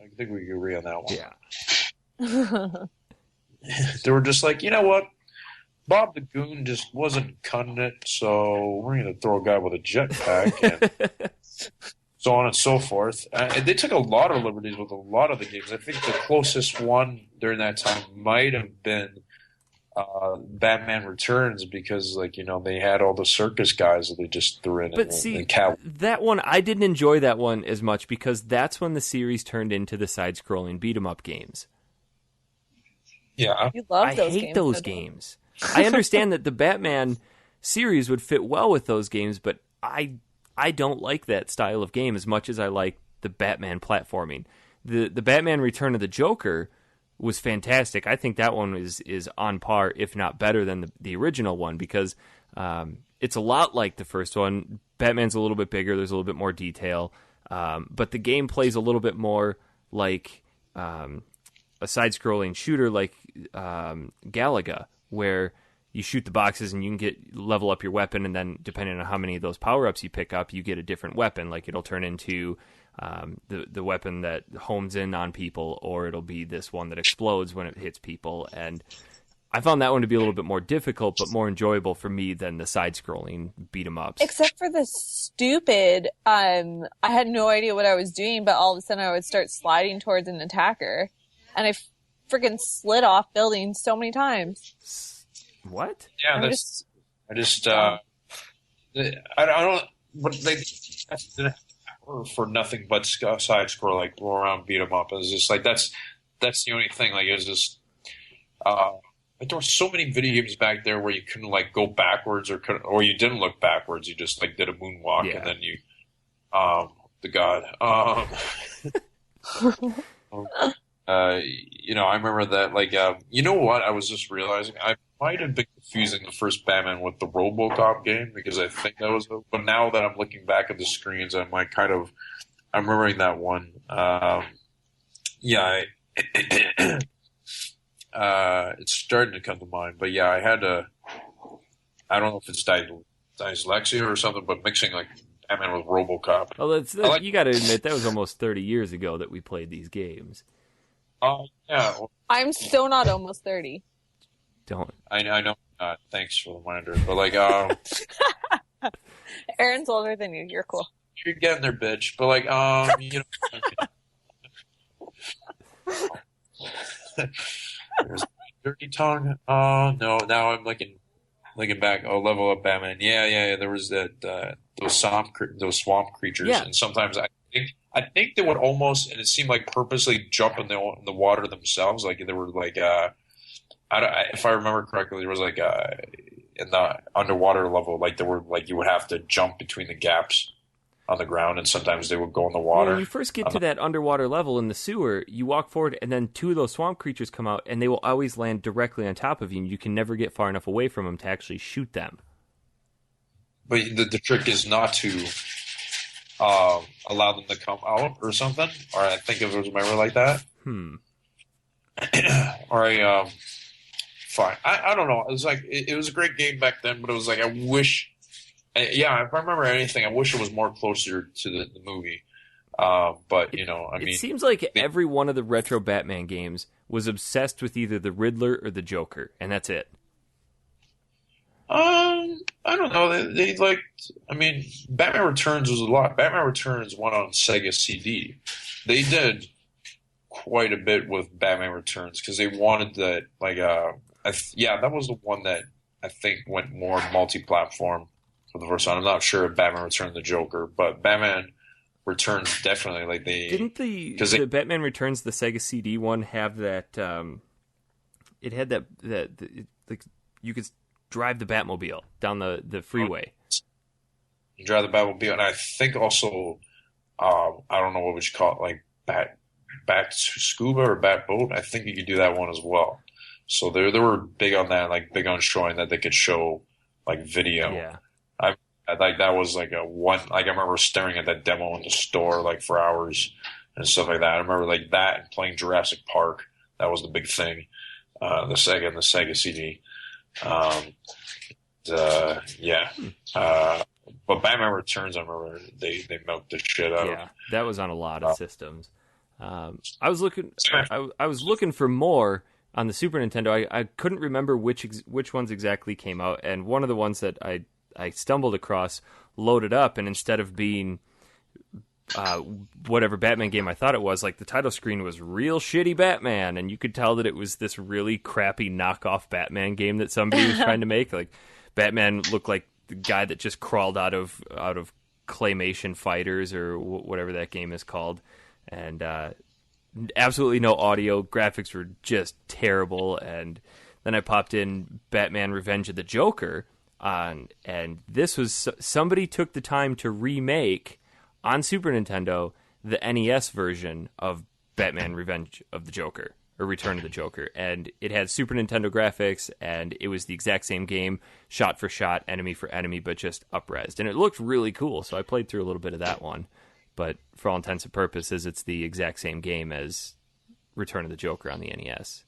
I think we can agree on that one. Yeah. They were just like, you know what? Bob the Goon just wasn't cutting it, so we're going to throw a guy with a jetpack and so on and so forth. And they took a lot of liberties with a lot of the games. I think the closest one during that time might have been Batman Returns because, like, you know, they had all the circus guys that they just threw in. But see, that one, I didn't enjoy that one as much because that's when the series turned into the side-scrolling beat-em-up games. Yeah. You love I those hate games. those games. I understand that the Batman series would fit well with those games, but I don't like that style of game as much as I like the Batman platforming. The Batman Return of the Joker was fantastic. I think that one is on par, if not better than the original one, because it's a lot like the first one. Batman's a little bit bigger. There's a little bit more detail. But the game plays a little bit more like a side-scrolling shooter like Galaga, where you shoot the boxes and you can level up your weapon, and then depending on how many of those power-ups you pick up, you get a different weapon. Like it'll turn into the weapon that homes in on people, or it'll be this one that explodes when it hits people. And I found that one to be a little bit more difficult, but more enjoyable for me than the side-scrolling beat-em-ups. Except for the stupid, I had no idea what I was doing, but all of a sudden I would start sliding towards an attacker, and I freaking slid off buildings so many times. What? Yeah, I don't. But they for nothing but side scroll, like go around, beat them up. It's just like that's the only thing. Like it's just like there were so many video games back there where you couldn't like go backwards or you didn't look backwards. You just like did a moonwalk and then you the god. You know, I remember that. Like, you know what? I was just realizing I might have been confusing the first Batman with the RoboCop game because I think that was. But now that I'm looking back at the screens, I'm like I'm remembering that one. Yeah, it's starting to come to mind. But yeah, I had to. I don't know if it's dyslexia or something, but mixing like Batman with RoboCop. Well, you got to admit that was almost 30 years ago that we played these games. Yeah. I'm still not almost 30. Don't. I know. Thanks for the reminder. But like, Aaron's older than you. You're cool. you're getting there, bitch. But like, you know. Dirty Tongue? No. Now I'm looking back. Oh, Level Up Batman. Yeah. There was that those swamp creatures, Yeah. and sometimes I think they would almost, and it seemed like purposely jump in the water themselves. Like they were like if I remember correctly, there was like in the underwater level, like there were like you would have to jump between the gaps on the ground, and sometimes they would go in the water. When you first get to that underwater level in the sewer, you walk forward, and then two of those swamp creatures come out, and they will always land directly on top of you, and you can never get far enough away from them to actually shoot them. But the trick is not to allow them to come out or something. Or I think if it was remember like that. Or fine. I don't know. It was like it was a great game back then, but it was like I wish. Yeah, if I remember anything, I wish it was more closer to the movie. But it seems like every one of the retro Batman games was obsessed with either the Riddler or the Joker, and that's it. I don't know. They liked. I mean, Batman Returns was a lot. Batman Returns went on Sega CD. They did quite a bit with Batman Returns because they wanted that. Like, that was the one that I think went more multi-platform for the first time. I'm not sure if Batman Returns the Joker, but Batman Returns definitely like they didn't the Batman Returns the Sega CD one have that. It had that like you could drive the Batmobile down the freeway. You drive the Batmobile, and I think also, I don't know what we should call it, like Bat Scuba or Bat Boat. I think you could do that one as well. So they were big on that, like big on showing that they could show like video. Yeah, I like that was like a one. Like I remember staring at that demo in the store like for hours and stuff like that. I remember like that and playing Jurassic Park. That was the big thing. The Sega CD. But Batman Returns, I remember they milked the shit out. Yeah, that was on a lot of systems. I was looking for more on the Super Nintendo. I couldn't remember which ones exactly came out, and one of the ones that I stumbled across loaded up, and instead of being whatever Batman game I thought it was, like the title screen was real shitty Batman, and you could tell that it was this really crappy knockoff Batman game that somebody was trying to make. Like Batman looked like the guy that just crawled out of Claymation Fighters or whatever that game is called, and absolutely no audio. Graphics were just terrible. And then I popped in Batman Revenge of the Joker on, and this was somebody took the time to remake on Super Nintendo the NES version of Batman Revenge of the Joker, or Return of the Joker, and it had Super Nintendo graphics, and it was the exact same game, shot for shot, enemy for enemy, but just up-resed, and it looked really cool, so I played through a little bit of that one, but for all intents and purposes, it's the exact same game as Return of the Joker on the NES.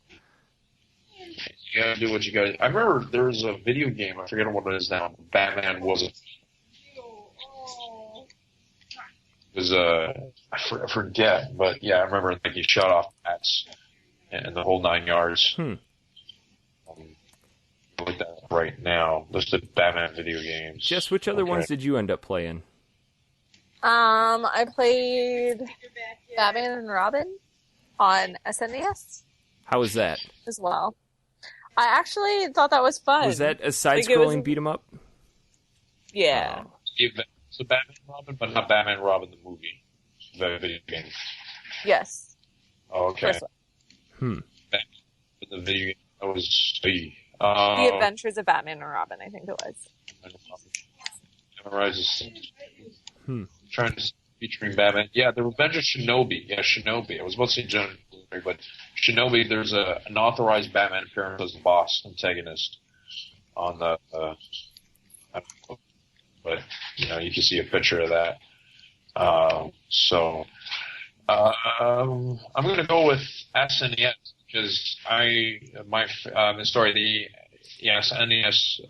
You gotta do what you gotta. I remember there was a video game, I forget what it is now, Batman wasn't. I forget, but yeah, I remember like he shot off bats and the whole 9 yards. Like that right now, listed Batman video games. Jess, which other ones did you end up playing? I played Batman and Robin on SNES. How was that? As well. I actually thought that was fun. Was that a side-scrolling beat 'em up? Yeah. So Batman and Robin, but not Batman and Robin the movie, the video game. Yes. Oh, okay. The video game that was The Adventures of Batman and Robin, I think it was. Trying to featuring Batman. Yeah, the Revenge of Shinobi. Yeah, Shinobi. I was about to say John, but Shinobi. There's an authorized Batman appearance as the boss antagonist on the. But you can see a picture of that. I'm going to go with SNES because SNES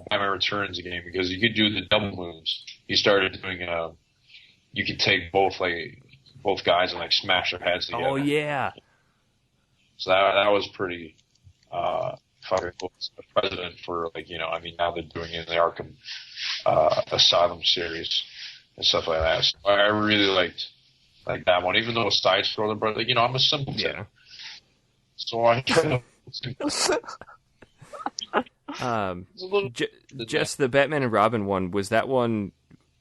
Batman Returns game because you could do the double moves. He started doing you could take both guys and like smash their heads together. Oh yeah. So that was pretty fucking cool. The president for now they're doing it in the Arkham Asylum series and stuff like that. So I really liked that one, even though it was side scroller, but I'm a simpleton. Yeah. So I kind of Just the Batman and Robin one, was that one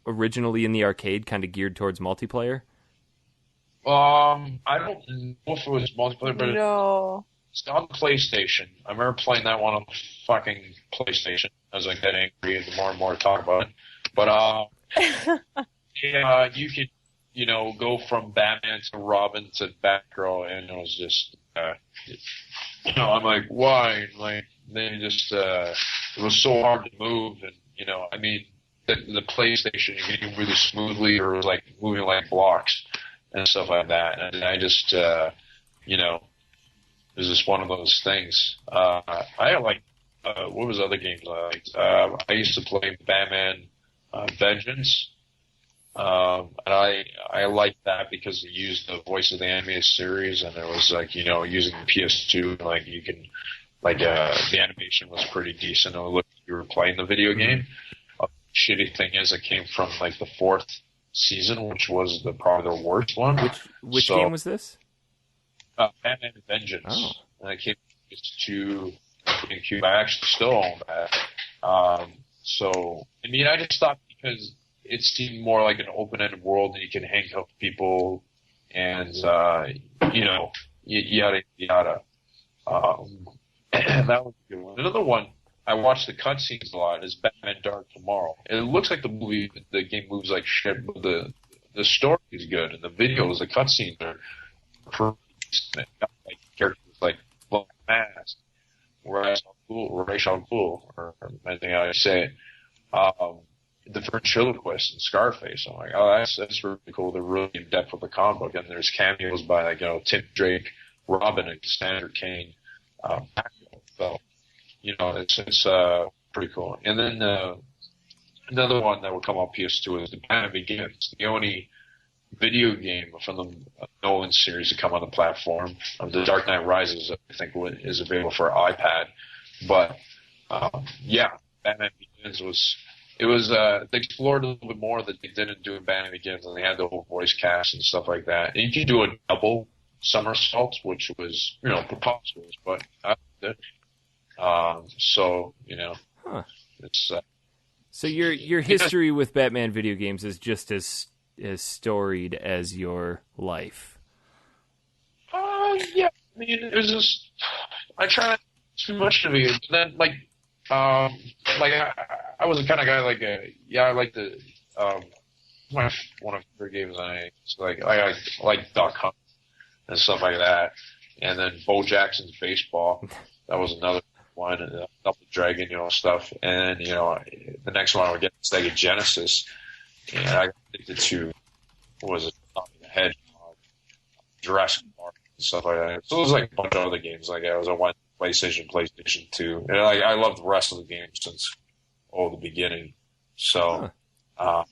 originally in the arcade, kind of geared towards multiplayer? I don't know if it was multiplayer, but No. it's on the PlayStation. I remember playing that one on the fucking PlayStation as I get angry and the more and more I talk about it. But yeah, you could, go from Batman to Robin to Batgirl, and it was just, I'm like, why? Like, they just, it was so hard to move, and I mean, the PlayStation, you can move really smoothly, or it was like moving like blocks and stuff like that, and I just, it was just one of those things. I like, what was other games I liked? I used to play Batman Vengeance. And I liked that because it used the voice of the animated series, and it was like, using the PS2, like you can, like, the animation was pretty decent. It looked like you were playing the video game. Shitty thing is, it came from like the 4th season, which was probably the worst one. Which game was this? Batman Vengeance. Oh. And it came to GameCube. I actually still own that. So, I mean, I just thought because it seemed more like an open-ended world and you can handcuff people and, yada, yada. That was a good one. Another one, I watched the cutscenes a lot, is Batman Dark Tomorrow. And it looks like the game moves like shit, but the story is good, and the videos, the cutscenes are pretty decent. Like characters like Black Mask, Ra's al Ghul, or I think how I say it. The ventriloquist and Scarface. I'm like, oh, that's really cool. They're really in depth with the comic book, and there's cameos by like Tim Drake, Robin, and Cassandra Cain. So, it's pretty cool. And then another one that will come on PS2 is The Batman Begins, the only video game from the Nolan series to come on the platform. The Dark Knight Rises, I think, is available for iPad. But yeah, Batman Begins they explored a little bit more that they didn't do in Batman Begins, and they had the whole voice cast and stuff like that. And you could do a double somersault, which was, preposterous, but I liked it. It's so your history with Batman video games is just as storied as your life. Yeah. I mean, it was just I try not too much to be. Then I was the kind of guy I like the one of my favorite games I like Duck Hunt and stuff like that, and then Bo Jackson's Baseball. That was another one, Double Dragon, stuff. And the next one I would get Sega Genesis, and I got addicted to Hedgehog, Jurassic Park, and stuff like that. So it was like a bunch of other games. Like I was on PlayStation 2, and I loved the rest of the games since the beginning. So, I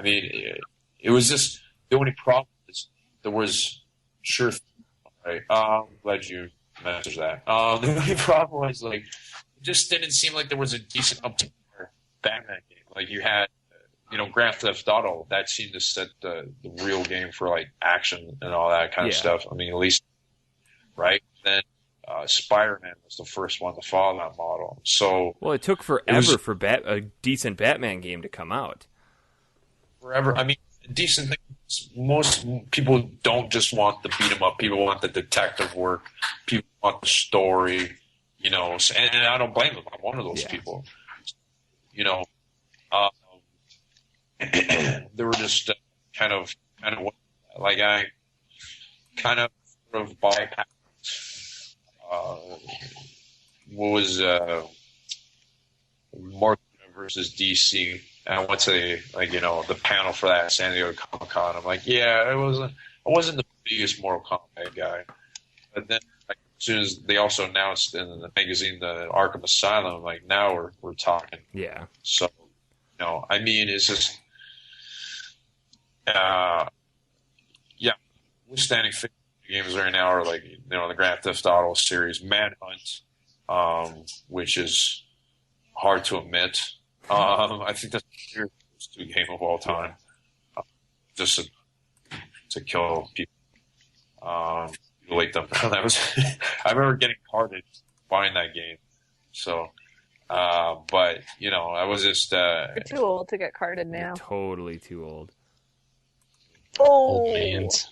mean, it was just the only problem is there was right. Glad you mentioned that. The only problem was it just didn't seem like there was a decent up-to-par Batman game. Like you had, Grand Theft Auto, that seemed to set the real game for action and all that kind of stuff. I mean, at least, right? Then Spider-Man was the first one to follow that model. So, well, it took forever for a decent Batman game to come out. Forever. I mean, decent things. Most people don't just want the beat 'em up. People want the detective work. People want the story. And I don't blame them. I'm one of those people. They were just kind of I kind of sort of bypassed what was Marvel versus DC. And I went to the panel for that at San Diego Comic-Con. I'm like, I wasn't the biggest Mortal Kombat guy, but then as soon as they also announced in the magazine the Arkham Asylum, I'm like, now we're talking. Yeah. So, I mean, it's just, standing games right now are the Grand Theft Auto series, Manhunt, which is hard to admit. I think that's the worst game of all time. Just to kill people. emulate them. That was I remember getting carded buying that game. So, but I was just You're too old to get carded now. You're totally too old. Oh, old man's.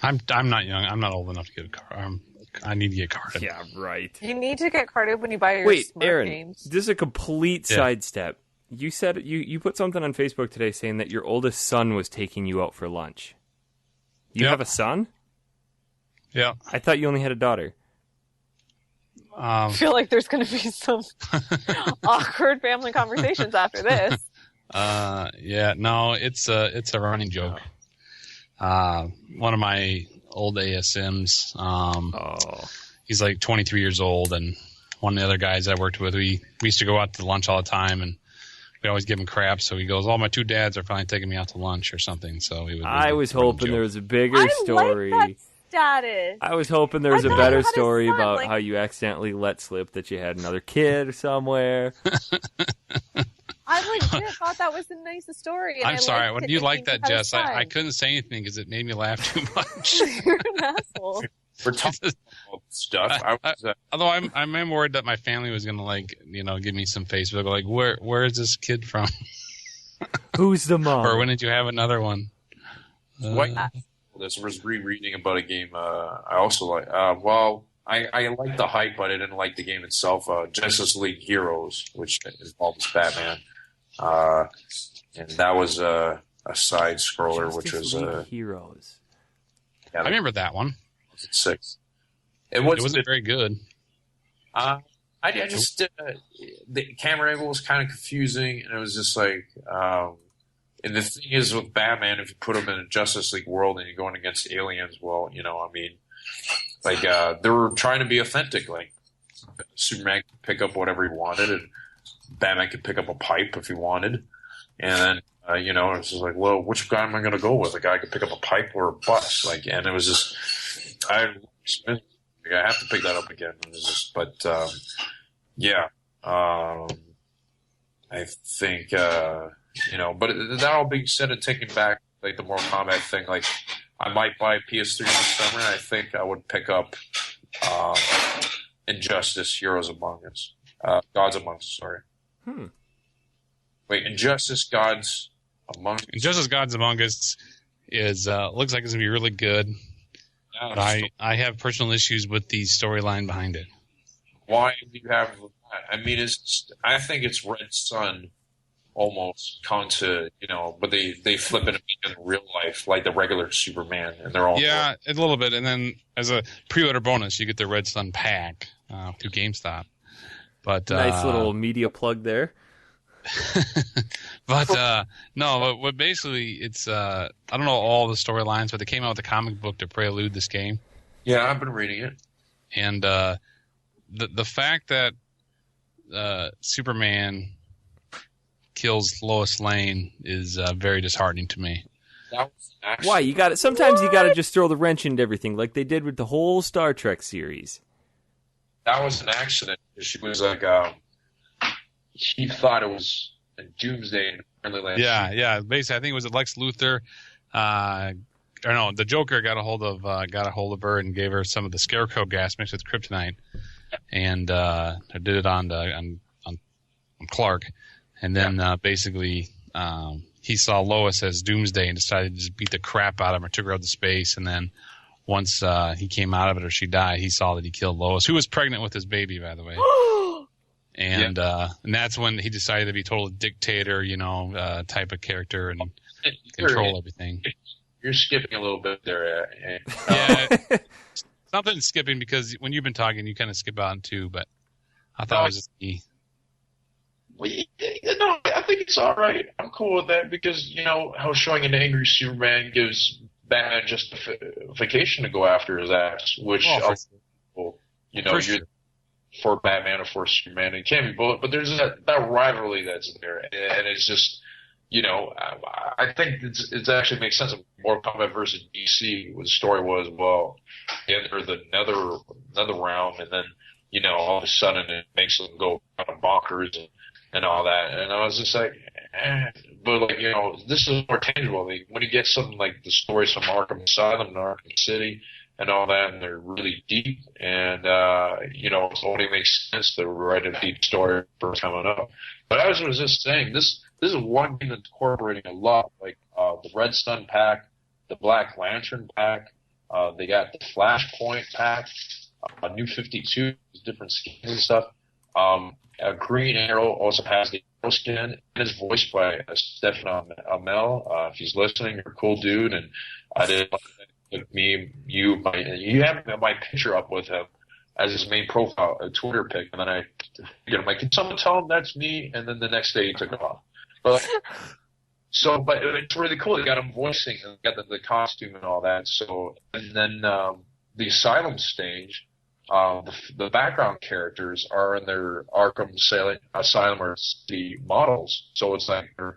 I'm not young. I'm not old enough to get a card. I need to get carded. Yeah, right. You need to get carded when you buy your Wait, smart Aaron, games. this is a complete sidestep. You said you put something on Facebook today saying that your oldest son was taking you out for lunch. You have a son? Yeah. I thought you only had a daughter. I feel like there's going to be some awkward family conversations after this. Yeah, no, it's a running joke. One of my old ASMs, he's like 23 years old, and one of the other guys I worked with, we used to go out to lunch all the time, and we always give him crap. So he goes, my two dads are finally taking me out to lunch or something. So I was hoping there was a bigger story. I like that status. I was hoping there was a better story son, about how you accidentally let slip that you had another kid somewhere. I legit thought that was the nicest story. And I'm sorry. When you like that, Jess? I couldn't say anything because it made me laugh too much. You're an asshole. we're talking about stuff. Although I'm worried that my family was gonna give me some Facebook like where is this kid from? Who's the mom? Or when did you have another one? This was rereading about a game. I also like. I like the hype, but I didn't like the game itself. Justice League Heroes, which involves Batman, and that was a side scroller, which was Heroes. Yeah, I remember that one. 6. It wasn't very good. I just the camera angle was kind of confusing, and it was just like. And the thing is with Batman, if you put him in a Justice League world and you're going against aliens, well, they were trying to be authentic. Like Superman could pick up whatever he wanted, and Batman could pick up a pipe if he wanted. And then, it's just like, well, which guy am I going to go with? A guy could pick up a pipe or a bus. And it was just, I have to pick that up again. It was just, I think, but that all being said, and taking back like the Mortal Kombat thing, like I might buy a PS3 in the summer. And I think I would pick up Injustice: Heroes Among Us, Gods Among Us. Sorry. Wait, Injustice: Gods Among Us. Injustice: Gods Among Us is looks like it's gonna be really good. Yeah, but I have personal issues with the storyline behind it. Why do you have that? I mean, I think it's Red Sun. Almost come to but they flip it in real life like the regular Superman, and they're all a little bit. And then as a pre-order bonus, you get the Red Sun pack through GameStop. But nice little media plug there. But but basically it's I don't know all the storylines, but they came out with a comic book to prelude this game. Yeah, I've been reading it, and the fact that Superman kills Lois Lane is very disheartening to me. Why? You got it. Sometimes you got to just throw the wrench into everything, like they did with the whole Star Trek series. That was an accident. She was like, he thought it was a doomsday. Yeah. Basically, I think it was Lex Luthor. The Joker got a hold of her and gave her some of the Scarecrow gas mixed with kryptonite, and did it on Clark. And then basically he saw Lois as Doomsday and decided to just beat the crap out of her, took her out to space. And then once he came out of it or she died, he saw that he killed Lois, who was pregnant with his baby, by the way. And that's when he decided to be total dictator, type of character and control everything. You're skipping a little bit there. Yeah, something skipping because when you've been talking, you kind of skip on too. But I thought it was just me. Well, I think it's all right. I'm cool with that because how showing an angry Superman gives Batman justification to go after his ass, which you're for Batman or for Superman. It can be both, but there's that rivalry that's there, and it's just I think it actually makes sense. Mortal Kombat versus DC, what the story was, well, they enter the another realm, and then all of a sudden it makes them go kind of bonkers and all that. And I was just like, but this is more tangible. When you get something like the stories from Arkham Asylum and Arkham City, and all that, and they're really deep, and it only makes sense to write a deep story for coming up. But as I was just saying, this is one game that's incorporating a lot, like the Red Sun pack, the Black Lantern pack. They got the Flashpoint pack, New 52, different skins and stuff. Green Arrow also has the Arrow skin, and is voiced by Stefan Amell. If he's listening, you're a cool dude, and I did you have my picture up with him as his main profile, a Twitter pic, and then I, can someone tell him that's me? And then the next day he took it off. But it's really cool. They got him voicing, and got the costume and all that. So, and then the Asylum stage, the background characters are in their Arkham Asylum or the models. So it's like they're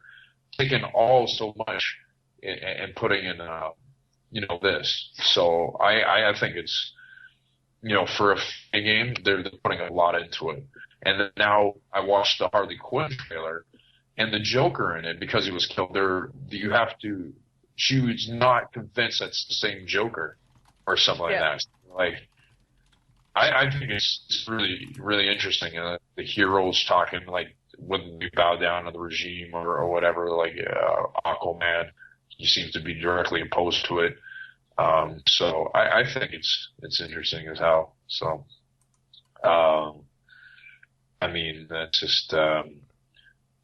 taking all so much and putting in, this. So I think it's, for a game, they're putting a lot into it. And then now I watched the Harley Quinn trailer, and the Joker in it, because he was killed, she was not convinced that's the same Joker or something like that. Like, I think it's really, really interesting. The heroes talking, like, when they bow down to the regime or whatever, like Aquaman, he seems to be directly opposed to it. So I think it's interesting as hell. So, that's just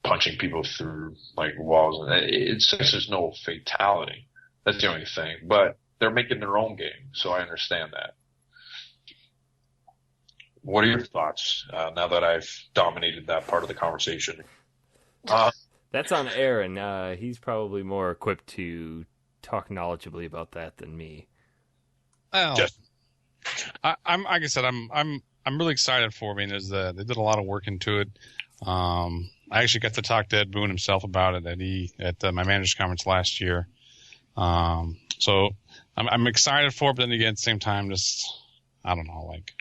punching people through like walls. It says there's no fatality. That's the only thing. But they're making their own game, so I understand that. What are your thoughts now that I've dominated that part of the conversation? That's on Aaron. He's probably more equipped to talk knowledgeably about that than me. Well, I'm like I said, I'm really excited for it. I mean, they did a lot of work into it. I actually got to talk to Ed Boon himself about it at my managers conference last year. So I'm excited for it, but then again, at the same time, just I don't know, like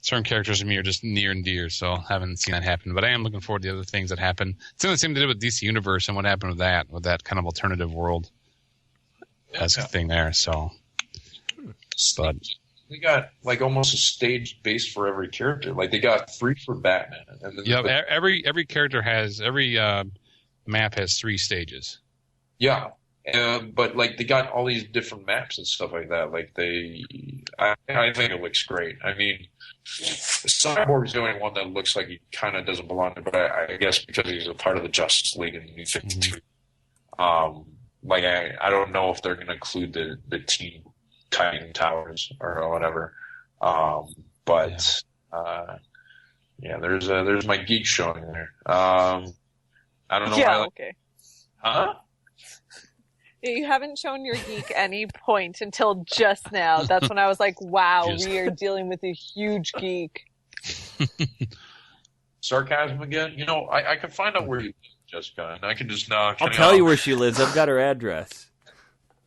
certain characters to me are just near and dear, so I haven't seen that happen. But I am looking forward to the other things that happen. It's the same to do with DC Universe and what happened with that kind of alternative world as a thing there. So, but they got like almost a stage base for every character. Like they got 3 for Batman. And then every character has every map has 3 stages. Yeah. But like they got all these different maps and stuff like that. Like I think it looks great. I mean, Cyborg's the only one that looks like he kind of doesn't belong there, but I guess because he's a part of the Justice League in New 52. Like I don't know if they're going to include the Teen Titan Towers or whatever. But there's my geek showing there. I don't know. Yeah. Okay. Huh? You haven't shown your geek any point until just now. That's when I was like, wow, we are dealing with a huge geek. Sarcasm again? I can find out where you live, Jessica, and I can just now. I'll tell you where she lives. I've got her address.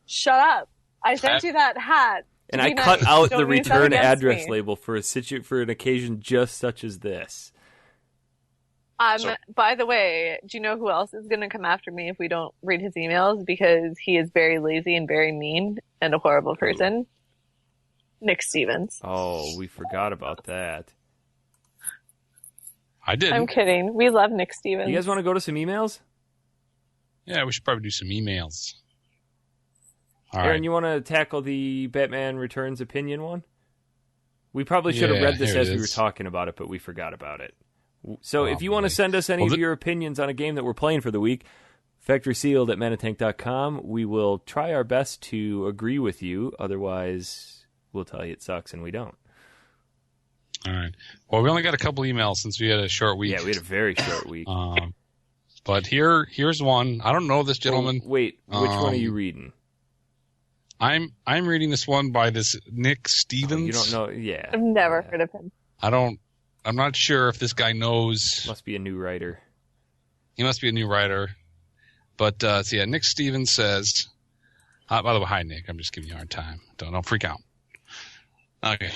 Shut up. I sent you that hat. And I cut out the return address label for an occasion just such as this. By the way, do you know who else is going to come after me if we don't read his emails? Because he is very lazy and very mean and a horrible person. Nick Stevens. Oh, we forgot about that. I did. I'm kidding. We love Nick Stevens. You guys want to go to some emails? Yeah, we should probably do some emails. All Aaron, right. you want to tackle the Batman Returns opinion one? We probably should have read this as we were talking about it, but we forgot about it. So if you want to send us any of your opinions on a game that we're playing for the week, factorysealed@manatank.com. We will try our best to agree with you. Otherwise, we'll tell you it sucks and we don't. All right. Well, we only got a couple emails since we had a short week. Yeah, we had a very short week. But here's one. I don't know this gentleman. Wait, which one are you reading? I'm reading this one by this Nick Stevens. You don't know? Yeah. I've never heard of him. I'm not sure if this guy knows. Must be a new writer. He must be a new writer. But, Nick Stevens says, by the way, hi, Nick. I'm just giving you a hard time. Don't freak out. Okay.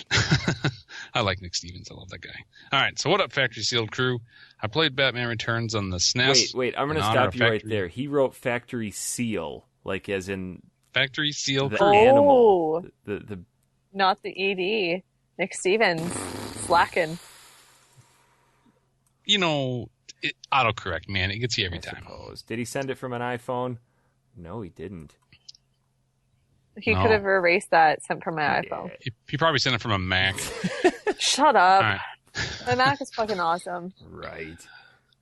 I like Nick Stevens. I love that guy. All right. So what up, Factory Sealed crew? I played Batman Returns on the SNES. Wait. I'm going to stop you right there. He wrote Factory Seal, like as in Factory Seal the crew. animal. The not the ED. Nick Stevens slacking. You know, autocorrect, man. It gets you every time. Suppose. Did he send it from an iPhone? No, he didn't. He No. could have erased that sent from my iPhone. He probably sent it from a Mac. Shut up. All right. My Mac is fucking awesome. Right.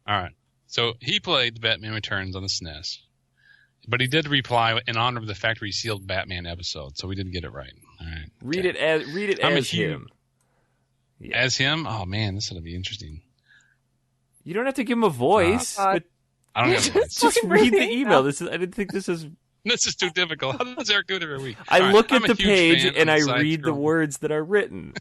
All right. So he played Batman Returns on the SNES. But he did reply in honor of the Factory Sealed Batman episode, so we didn't get it right. All right. Read it as him. Yeah. As him? Oh, man, this is going to be interesting. You don't have to give him a voice. But I don't have a voice. just read the email. I didn't think this is... This is too difficult. How does Eric do it every week? I look at I'm a the huge page fan and of I the read the side-scroll. words that are written.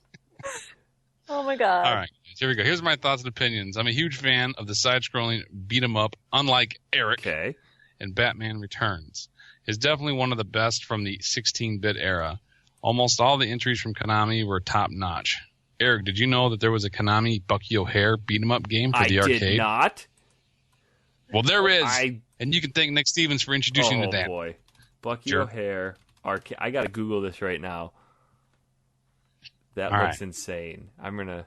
Oh my god. All right, here we go. Here's my thoughts and opinions. I'm a huge fan of the side-scrolling beat-em-up, unlike Eric Okay. and Batman Returns. It's definitely one of the best from the 16-bit era. Almost all the entries from Konami were top-notch. Eric, did you know that there was a Konami Bucky O'Hare beat-em-up game for the arcade? I did not. Well, there is, and you can thank Nick Stevens for introducing you to that. Oh, boy. Bucky Sure. O'Hare. Arcade. I got to Google this right now. That All looks right. insane. I'm going to...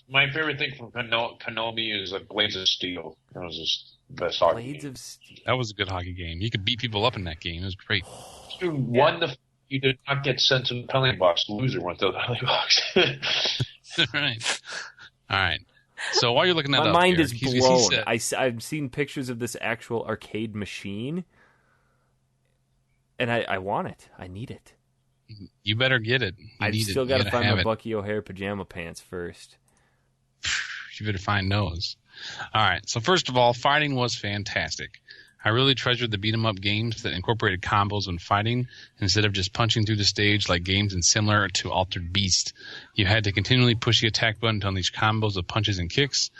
My favorite thing from Konami is like Blades of Steel. That was just the best hockey Blades game. of Steel. That was a good hockey game. You could beat people up in that game. It was great. You did not get sent to the penalty box. Loser went to the penalty box. Right. All right. So while you're looking that My up, mind Eric, is he blown. said- I've seen pictures of this actual arcade machine, and I want it. I need it. You better get it. I've still got to find my Bucky O'Hare pajama pants first. You better find those. All right. So first of all, fighting was fantastic. I really treasured the beat-em-up games that incorporated combos when fighting instead of just punching through the stage like games and similar to Altered Beast. You had to continually push the attack button to unleash combos of punches and kicks.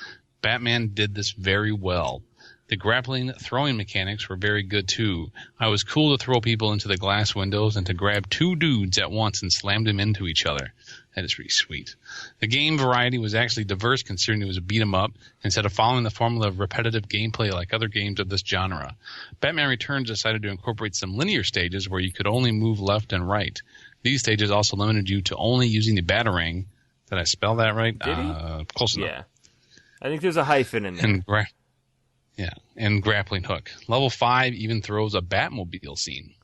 Batman did this very well. The grappling throwing mechanics were very good too. I was cool to throw people into the glass windows and to grab two dudes at once and slam them into each other. That is pretty sweet. The game variety was actually diverse considering it was a beat 'em up instead of following the formula of repetitive gameplay like other games of this genre. Batman Returns decided to incorporate some linear stages where you could only move left and right. These stages also limited you to only using the Batarang. Did I spell that right? Did he? Close enough. Yeah. I think there's a hyphen in there. And grappling hook. Level 5 even throws a Batmobile scene.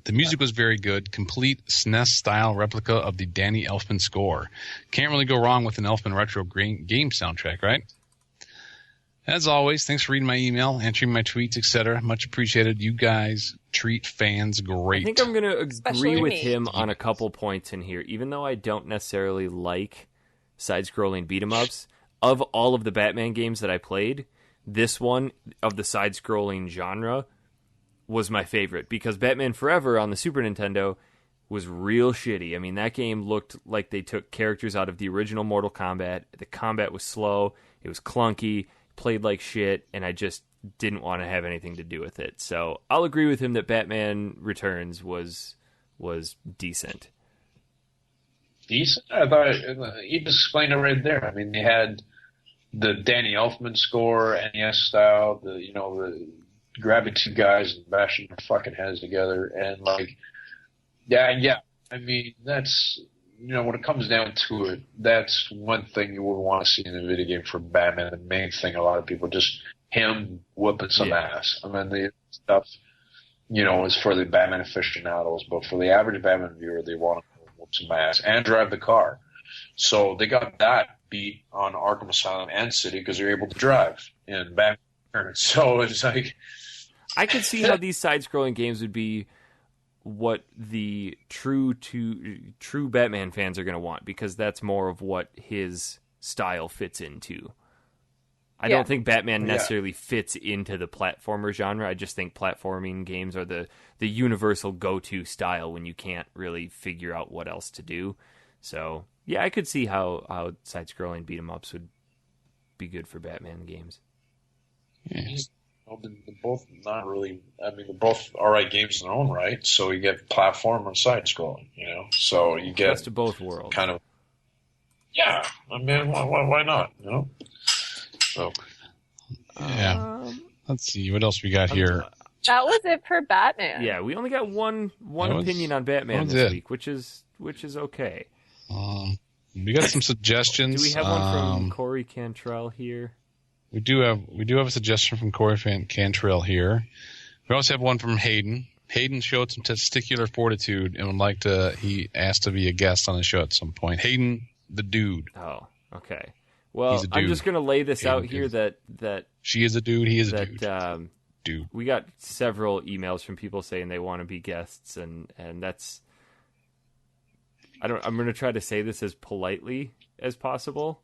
The music was very good, complete SNES-style replica of the Danny Elfman score. Can't really go wrong with an Elfman retro game soundtrack, right? As always, thanks for reading my email, answering my tweets, etc. Much appreciated. You guys treat fans great. I think I'm going to agree Especially with me. him on a couple points in here. Even though I don't necessarily like side-scrolling beat-em-ups, of all of the Batman games that I played, this one of the side-scrolling genre was my favorite because Batman Forever on the Super Nintendo was real shitty. I mean, that game looked like they took characters out of the original Mortal Kombat. The combat was slow, it was clunky, played like shit, and I just didn't want to have anything to do with it. So I'll agree with him that Batman Returns was decent. Decent? I thought you just explained it right there. I mean, they had the Danny Elfman score, NES style, the grabbing two guys and bashing their fucking heads together, and yeah. I mean, that's when it comes down to it, that's one thing you would want to see in a video game for Batman. The main thing, a lot of people just him whooping some ass. I mean, the stuff is for the Batman aficionados, but for the average Batman viewer, they want to whoop some ass and drive the car. So they got that beat on Arkham Asylum and City because they're able to drive in Batman. So it's like I could see how these side-scrolling games would be what the true Batman fans are going to want because that's more of what his style fits into. I don't think Batman necessarily fits into the platformer genre. I just think platforming games are the universal go-to style when you can't really figure out what else to do. So, yeah, I could see how side-scrolling beat-em-ups would be good for Batman games. Yeah. they're both not really. I mean, they're both all right games in their own right. So you get platform and side scrolling, So you get Best of both worlds. kind of. Yeah, I mean, why not? So Yeah. Let's see what else we got here. That was it for Batman. Yeah, we only got one opinion on Batman this week, which is okay. We got some suggestions. Do we have one from Corey Cantrell here? We do have a suggestion from Corey Cantrell here. We also have one from Hayden. Hayden showed some testicular fortitude and he asked to be a guest on the show at some point. Hayden, the dude. Oh, okay. Well, I'm just going to lay this out here that she is a dude, he is a dude. Dude. We got several emails from people saying they want to be guests, and that's... I'm going to try to say this as politely as possible,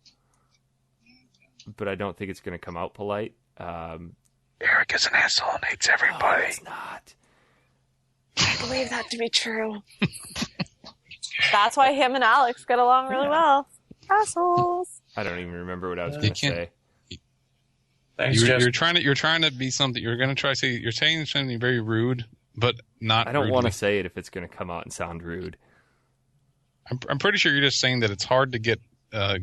but I don't think it's going to come out polite. Eric is an asshole and hates everybody. No, it's not. I believe that to be true. That's why him and Alex get along really well. Assholes. I don't even remember what I was going to say. Thanks, you're trying to be something. You're going to try to say you're saying something very rude, but not. I don't want to say it if it's going to come out and sound rude. I'm pretty sure you're just saying that it's hard to get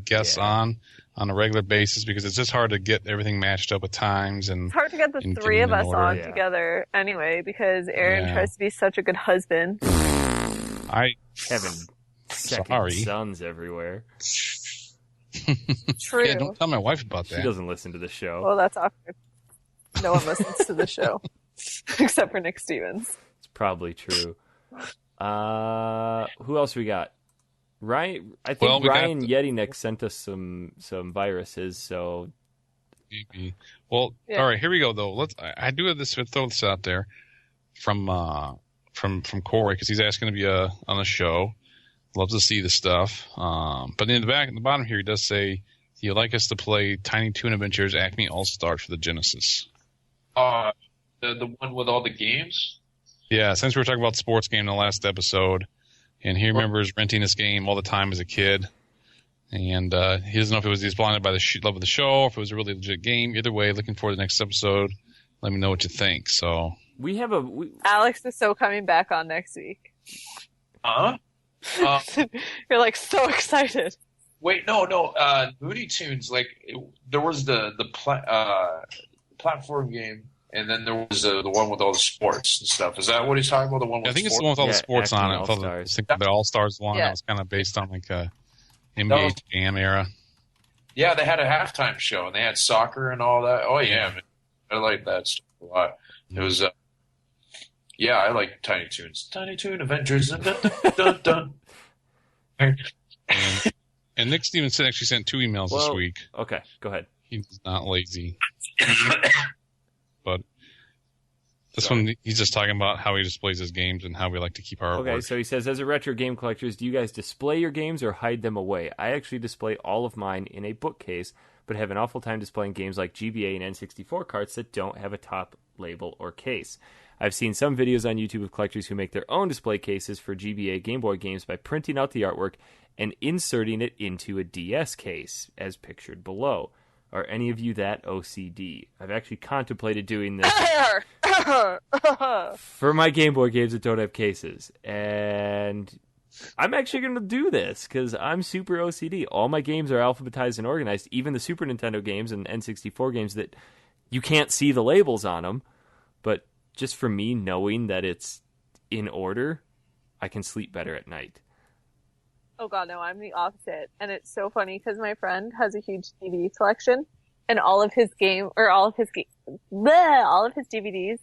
guests on a regular basis because it's just hard to get everything matched up with times, and it's hard to get the three of us on together anyway because Aaron tries to be such a good husband. Having second sons everywhere. True. Yeah, don't tell my wife about that. She doesn't listen to the show. Well, that's awkward. No one listens to the show except for Nick Stevens. It's probably true. Who else we got? Ryan. I think Ryan Yetinek sent us some viruses. So, all right, here we go. Though I do have this. Throw this out there from Corey because he's asking to be on the show. Love to see the stuff. But in the bottom here, he does say he'd like us to play Tiny Toon Adventures Acme All Stars for the Genesis. The one with all the games? Yeah, since we were talking about sports game in the last episode, and he remembers renting this game all the time as a kid, and he doesn't know if it was he's blinded by the love of the show or if it was a really legit game. Either way, looking forward to the next episode. Let me know what you think. So we have Alex is so coming back on next week. Huh? You're like so excited. Wait, no. Looney Tunes, there was the platform game, and then there was the one with all the sports and stuff. Is that what he's talking about? The one with I think sports? it's the one with all the sports on it. I think the All Stars one that was kind of based on NBA Jam era. Yeah, they had a halftime show and they had soccer and all that. Oh yeah, man. I like that stuff a lot. It was. Yeah, I like Tiny Toons. Tiny Toon Adventures. Dun, dun, dun. And Nick Stevens actually sent 2 emails this week. Okay, go ahead. He's not lazy. But this one, he's just talking about how he displays his games and how we like to keep our artwork. Okay, so he says, as a retro game collectors, do you guys display your games or hide them away? I actually display all of mine in a bookcase, but have an awful time displaying games like GBA and N64 carts that don't have a top label or case. I've seen some videos on YouTube of collectors who make their own display cases for GBA Game Boy games by printing out the artwork and inserting it into a DS case, as pictured below. Are any of you that OCD? I've actually contemplated doing this for my Game Boy games that don't have cases. And I'm actually going to do this because I'm super OCD. All my games are alphabetized and organized, even the Super Nintendo games and N64 games that you can't see the labels on them. But just for me knowing that it's in order, I can sleep better at night. Oh god, no, I'm the opposite. And it's so funny because my friend has a huge DVD collection and all of his DVDs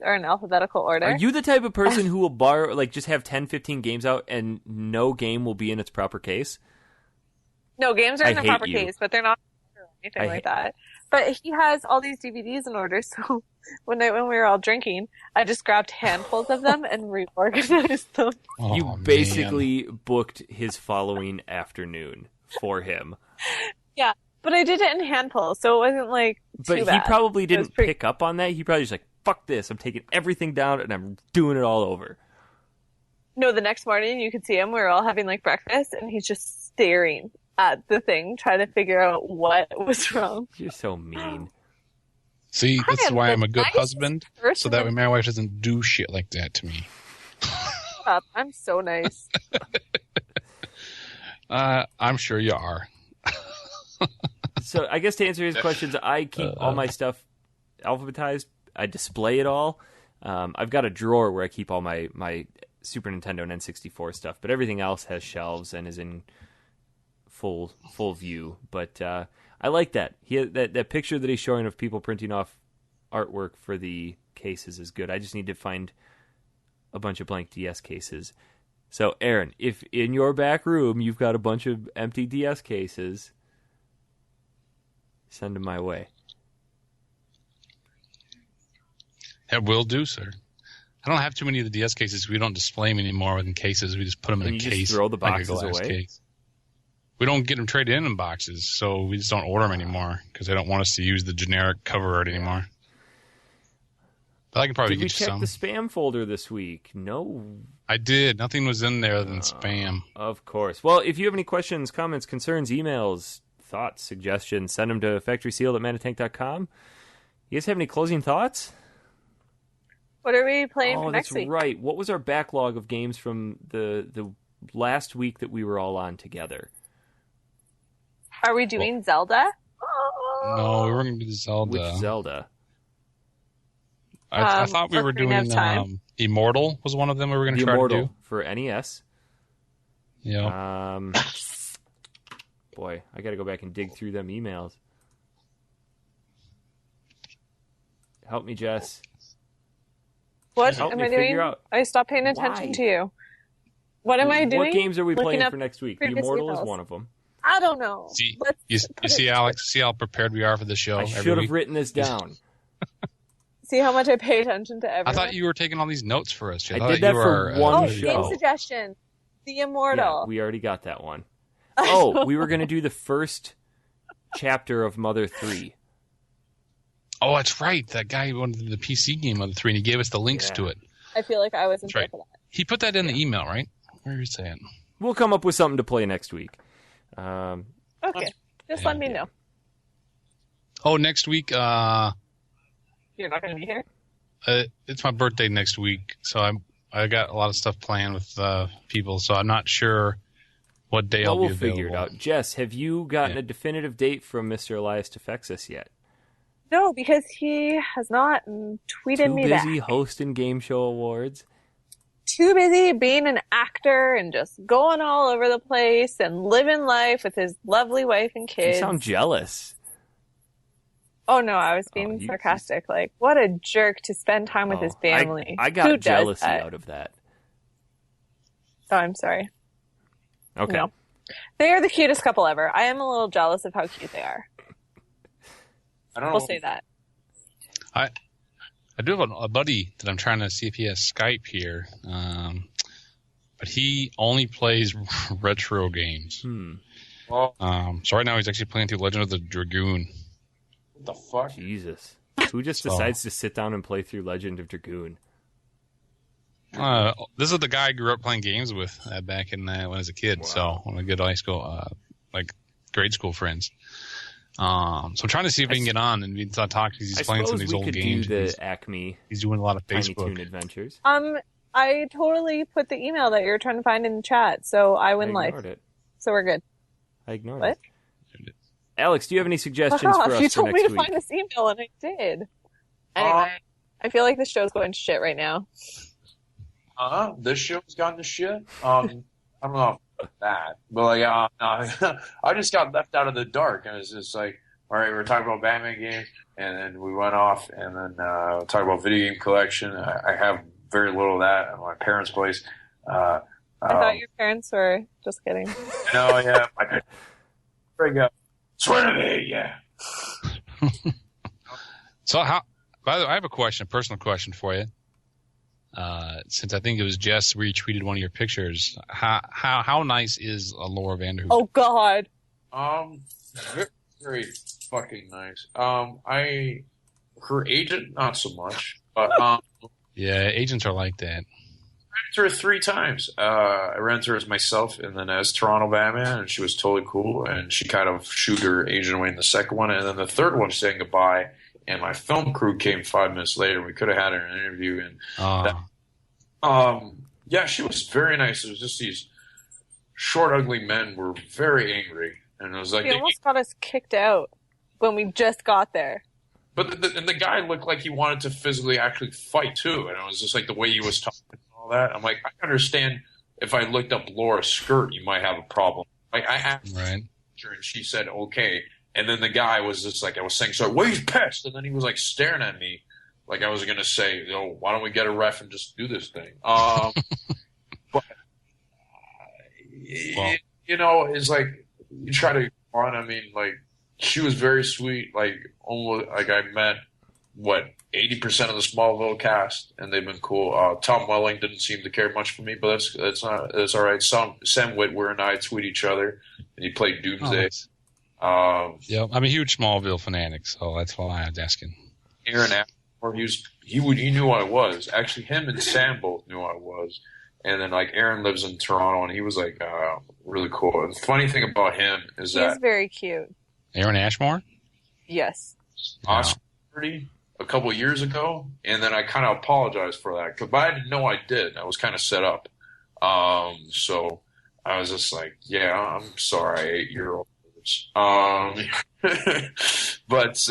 are in alphabetical order. Are you the type of person who will borrow, just have 10, 15 games out and no game will be in its proper case? No, games are in the proper case, but they're not or anything like that. But he has all these DVDs in order, so one night when we were all drinking, I just grabbed handfuls of them and reorganized them. Oh, you basically booked his following afternoon for him. Yeah, but I did it in handfuls, so it wasn't too bad. He probably didn't pick up on that. He probably just fuck this, I'm taking everything down and I'm doing it all over. No, the next morning you could see him, we were all having breakfast, and he's just staring at the thing, trying to figure out what was wrong. You're so mean. See, that's why I'm a good husband, so that way my wife doesn't do shit like that to me. Shut up. I'm so nice. I'm sure you are. So I guess to answer his questions, I keep all my stuff alphabetized. I display it all. I've got a drawer where I keep all my Super Nintendo and N64 stuff, but everything else has shelves and is in full view. But I like that. That picture that he's showing of people printing off artwork for the cases is good. I just need to find a bunch of blank DS cases. So, Aaron, if in your back room you've got a bunch of empty DS cases, send them my way. That will do, sir. I don't have too many of the DS cases. We don't display them anymore in cases. We just put them in a case. Just throw the like a boxes glass away? Case. We don't get them traded in boxes, so we just don't order them anymore because they don't want us to use the generic cover art anymore. But I can probably Did we get you check some. the spam folder this week? No. I did. Nothing was in there other than spam. Of course. Well, if you have any questions, comments, concerns, emails, thoughts, suggestions, send them to factorysealed@manatank.com. You guys have any closing thoughts? What are we playing for next week? Oh, that's right. What was our backlog of games from the last week that we were all on together? Are we doing Zelda? No, we were going to do Zelda. Which Zelda? I thought we were Ocarina of Time. doing Immortal was one of them we were going to The try Immortal to do. for NES. Yeah. Boy, I got to go back and dig through them emails. Help me, Jess. What Help am me I figure doing? out I stopped paying attention why. to you. What am I doing? What games are we Looking playing up for next week? The previous Immortal emails. is one of them. I don't know. See, Let's you put see, it- Alex, see how prepared we are for the show I every should have week? written this down. See how much I pay attention to everyone. I thought you were taking all these notes for us. I thought did that you for were, one Oh, show. game suggestion. The Yeah, Immortal. we already got that one. Oh, we were going to do the first chapter of Mother 3. Oh, that's right. That guy wanted the PC game of the 3, and he gave us the links Yeah. to it. I feel like I wasn't That's there right. for that. He put that in the email, right? Where are you saying? We'll come up with something to play next week. Okay. Just Yeah. let me know. Oh, next week. You're not going to be here? It's my birthday next week, so I got a lot of stuff planned with people. So I'm not sure what day Well, I'll we'll be available. figure it out. Jess, have you gotten Yeah. a definitive date from Mr. Elias Tefexis yet? No, because he has not tweeted Too me busy back. hosting game show awards? Too busy being an actor and just going all over the place and living life with his lovely wife and You kids. sound jealous. Oh no, I was being you- sarcastic. Like, what a jerk to spend time with his family. I Who got does jealousy that? out of that. Oh, I'm sorry. Okay. No. They are the cutest couple ever. I am a little jealous of how cute they are. I don't We'll know. say that. I do have a buddy that I'm trying to see if he has Skype here, but he only plays retro games. Well, So right now he's actually playing through Legend of the Dragoon. what the fuck? Jesus. Who just So- decides to sit down and play through Legend of Dragoon? This is the guy I grew up playing games with back in when I was a kid. Wow. So when I get high school, like grade school friends. So I'm trying to see if we can get on and we can talk because he's I playing some of suppose these we old could games. do and the Acme he's doing a lot of Tiny Facebook. Toon Adventures. I totally put the email that you're trying to find in the chat, so I win I life. ignored it. So we're good. I ignored What? it. Alex, do you have any suggestions Fuck for off. us You for told me next to week? find this email and I did. Anyway, I feel like the show's going to shit right now. This show's gotten to shit. I don't know about that, but like, I just got left out of the dark, and it's just like, all right, we're talking about Batman games, and then we went off, and then talk about video game collection. I have very little of that at my parents' place. I thought your parents were just kidding. No, yeah, my parents. There we go. Swear to me, yeah. So by the way, I have a question, a personal question for you. Since I think it was Jess retweeted one of your pictures, how nice is Laura Vanderhoof? Oh God. Very, very fucking nice. Her agent, not so much, but Yeah, agents are like that. I ran into her 3 times. I ran into her as myself and then as Toronto Batman, and she was totally cool. And she kind of shooed her agent away in the second one, and then the third one saying goodbye. And my film crew came 5 minutes later. We could have had an interview, and yeah, she was very nice. It was just these short, ugly men were very angry, and it was like, He almost got us kicked out when we just got there. But the guy looked like he wanted to physically actually fight too, and it was just like the way he was talking and all that. I'm like, I understand if I looked up Laura's skirt, you might have a problem. Like I asked her, and she said okay, and then the guy was just like, I was saying, so well, he's pissed, and then he was like staring at me like I was gonna say, why don't we get a ref and just do this thing? But it's like you try to go on. I mean, like. She was very sweet. Like almost like I met 80% of the Smallville cast, and they've been cool. Tom Welling didn't seem to care much for me, but that's all right. Sam Witwer and I tweet each other, and he played Doomsday. Yeah, I'm a huge Smallville fanatic, so that's why I was asking. Aaron Ashmore, he knew I was. Actually, him and Sam both knew I was. And then like Aaron lives in Toronto, and he was like really cool. And the funny thing about him is that he's very cute. Aaron Ashmore? Yes. Oscar a couple of years ago, and then I kind of apologized for that because I didn't know I did. I was kind of set up. So I was just like, yeah, I'm sorry, I ate your words. But, there's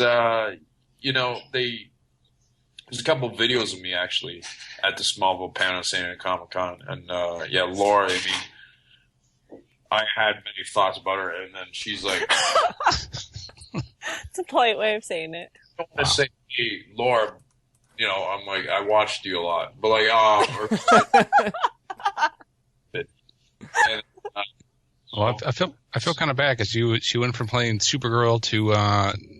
a couple of videos of me actually at the Smallville panel San Diego Comic-Con. And, Laura, I mean, I had many thoughts about her, and then she's like... It's a polite way of saying it. I don't want to say, hey, Laura, I'm like, I watched you a lot. But like, well, I feel kind of bad because she went from playing Supergirl to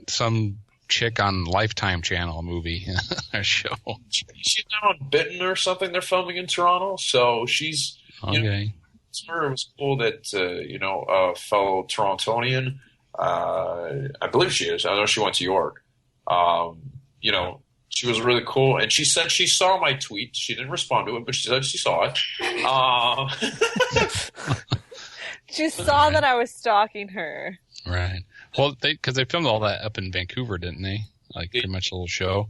some chick on Lifetime Channel movie or show. She's now on Bitten or something they're filming in Toronto, so she's... Okay. It was cool that a fellow Torontonian, I believe she is. I know she went to York. She was really cool, and she said she saw my tweet. She didn't respond to it, but she said she saw it. She saw that I was stalking her. Right. Well, because they filmed all that up in Vancouver, didn't they? Like pretty much a little show.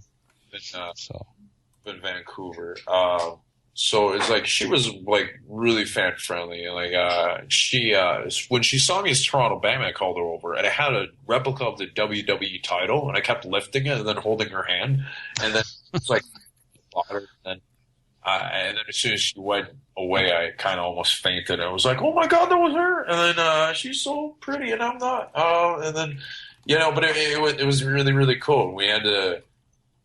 In Vancouver. So it's like she was like really fan friendly, and like she when she saw me as Toronto Batman, I called her over, and I had a replica of the WWE title, and I kept lifting it and then holding her hand, and then it's like, and then as soon as she went away, I kind of almost fainted. I was like, oh my god, that was her, and then she's so pretty, and I'm not, and then but it was really really cool. We had to.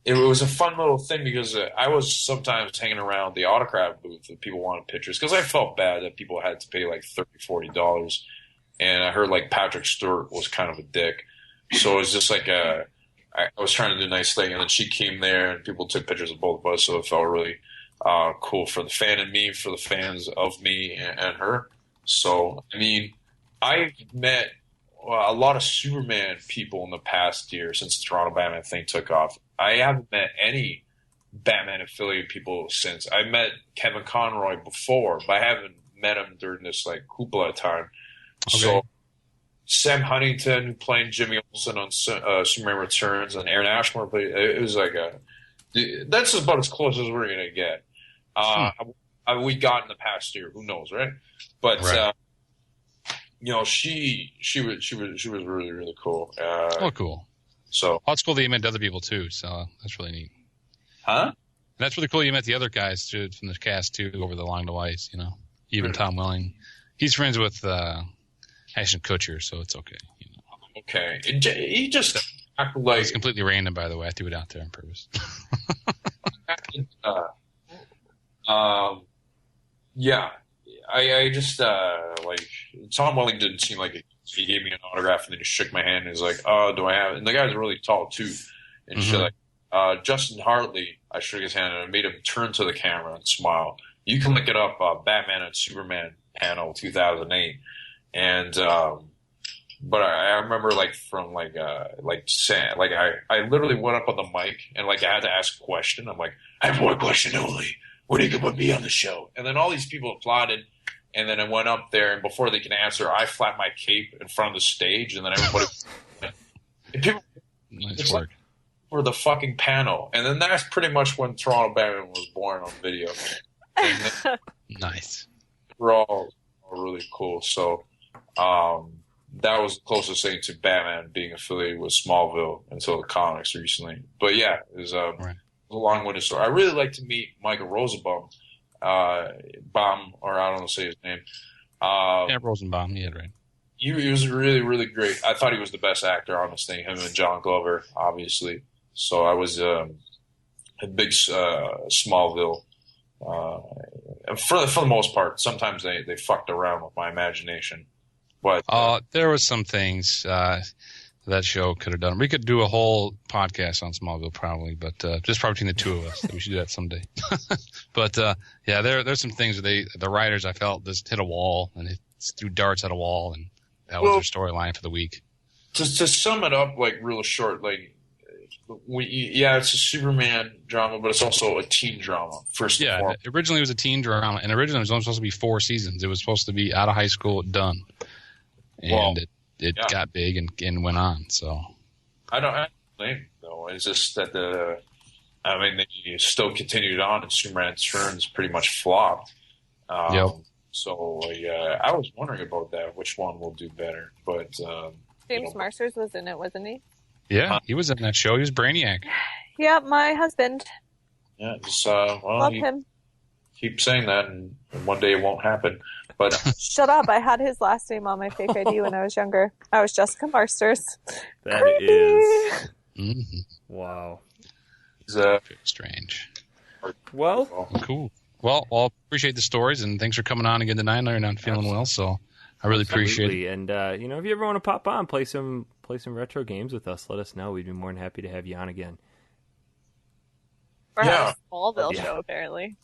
It was a fun little thing because I was sometimes hanging around the autograph booth and people wanted pictures because I felt bad that people had to pay like $30-$40. And I heard like Patrick Stewart was kind of a dick. So it was just like I was trying to do a nice thing. And then she came there and people took pictures of both of us. So it felt really cool for the fan and me, for the fans of me and her. So, I mean, I've met a lot of Superman people in the past year since the Toronto Batman thing took off. I haven't met any Batman affiliated people since. I met Kevin Conroy before, but I haven't met him during this like hoopla time. Okay. So Sam Huntington, who played Jimmy Olsen on Superman Returns, and Aaron Ashmore played. It was like that's about as close as we're gonna get. We got in the past year. Who knows, right? But right. She was really really cool. Cool. So it's cool that you met other people too. So that's really neat. Huh? That's really cool. You met the other guys too from the cast too over the long device. Even Tom Welling. He's friends with Ashton Kutcher, so it's okay. Okay, he just acted like it's completely random. By the way, I threw it out there on purpose. Yeah, I just like Tom Welling didn't seem like he gave me an autograph and then he shook my hand and he's like, do I have it? And the guy's really tall too. And she's like, Justin Hartley, I shook his hand and I made him turn to the camera and smile. You can look it up, Batman and Superman panel 2008. And but I remember like from I literally went up on the mic and like I had to ask a question. I'm like, I have one question only. When are you gonna put me on the show? And then all these people applauded. And then I went up there, and before they can answer, I flapped my cape in front of the stage, and then everybody and people nice work for the fucking panel. And then that's pretty much when Toronto Batman was born on video. Nice. We're all really cool. So, that was the closest thing to Batman being affiliated with Smallville until the comics recently. But yeah, it was a long-winded story. I really like to meet Michael Rosenbaum, or I don't know say his name. Rosenbaum, yeah, right. He was really, really great. I thought he was the best actor on this thing, him and John Glover, obviously. So I was a big Smallville. For the most part, sometimes they fucked around with my imagination. But there was some things that show could have done. We could do a whole podcast on Smallville probably, but just probably between the two of us. We should do that someday. But yeah, there's some things where the writers, I felt, just hit a wall and they threw darts at a wall, and that was their storyline for the week. To sum it up, like real short, like it's a Superman drama, but it's also a teen drama. Originally it was a teen drama, and originally it was only supposed to be 4 seasons. It was supposed to be out of high school, done, and it got big and went on. So I don't blame though. It's just that they still continued on, and Superman Returns pretty much flopped. So I was wondering about that. Which one will do better? But James Marsters was in it, wasn't he? Yeah, he was in that show. He was Brainiac. Yeah, my husband. Yeah, love him. Keep saying that, and one day it won't happen. But shut up! I had his last name on my fake ID when I was younger. I was Jessica Marsters. That is wow. Very strange. Well, cool. Well, I'll appreciate the stories, and thanks for coming on again tonight. I know you're not feeling well, so I really appreciate it. And if you ever want to pop on, play some retro games with us, let us know. We'd be more than happy to have you on again. Or have a Smallville show, apparently.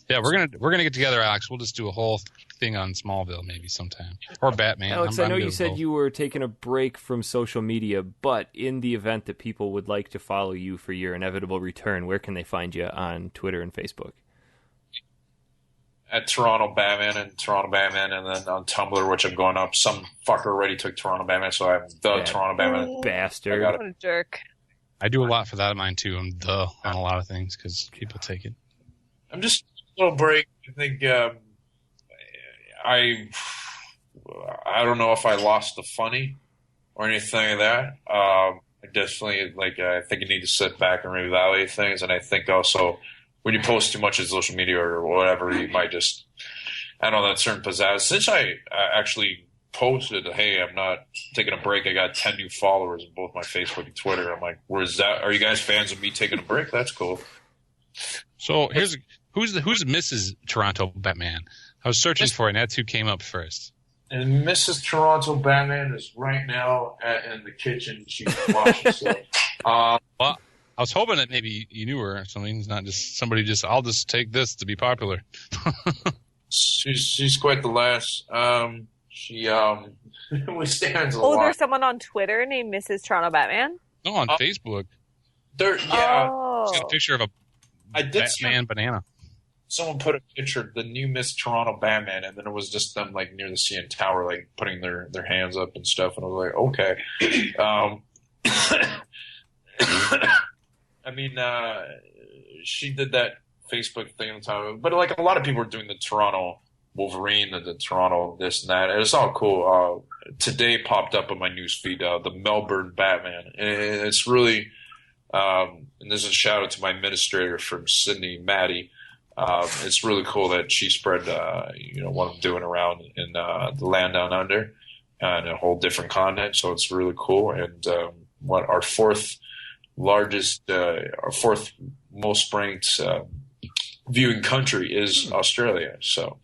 Yeah, we're gonna get together, Alex. We'll just do a whole thing on Smallville maybe sometime, or Batman. Alex, I know you said you were taking a break from social media, but in the event that people would like to follow you for your inevitable return, where can they find you on Twitter and Facebook? At Toronto Batman, and then on Tumblr, which I'm going up. Some fucker already took Toronto Batman, so I'm the Toronto Batman. Bastard. What a jerk. I do a lot for that of mine, too. I'm on a lot of things because people take it. I'm just a little break. I think I don't know if I lost the funny or anything like that. I definitely, I think you need to sit back and reevaluate things, and I think also when you post too much on social media or whatever, you might just, I don't know, that certain pizzazz. Since I actually posted, hey, I'm not taking a break, I got 10 new followers on both my Facebook and Twitter. I'm like, where's that? Are you guys fans of me taking a break? That's cool. So who's Mrs. Toronto Batman? I was searching for it, and that's who came up first. And Mrs. Toronto Batman is right now in the kitchen. She's watching stuff. Well, I was hoping that maybe you knew her or something. It's not just somebody I'll just take this to be popular. She's quite the lass. She withstands a lot. There's someone on Twitter named Mrs. Toronto Batman? No, on Facebook. She's got a picture of a Batman banana. Someone put a picture of the new Miss Toronto Batman, and then it was just them near the CN Tower, putting their hands up and stuff. And I was like, okay. I mean, she did that Facebook thing at the time, but a lot of people are doing the Toronto Wolverine and the Toronto this and that. And it's all cool. Today popped up on my newsfeed, the Melbourne Batman, and it's really. And this is a shout out to my administrator from Sydney, Maddie. It's really cool that she spread, what I'm doing around in the land down under, and a whole different continent. So it's really cool. And our fourth most ranked viewing country is Australia. So,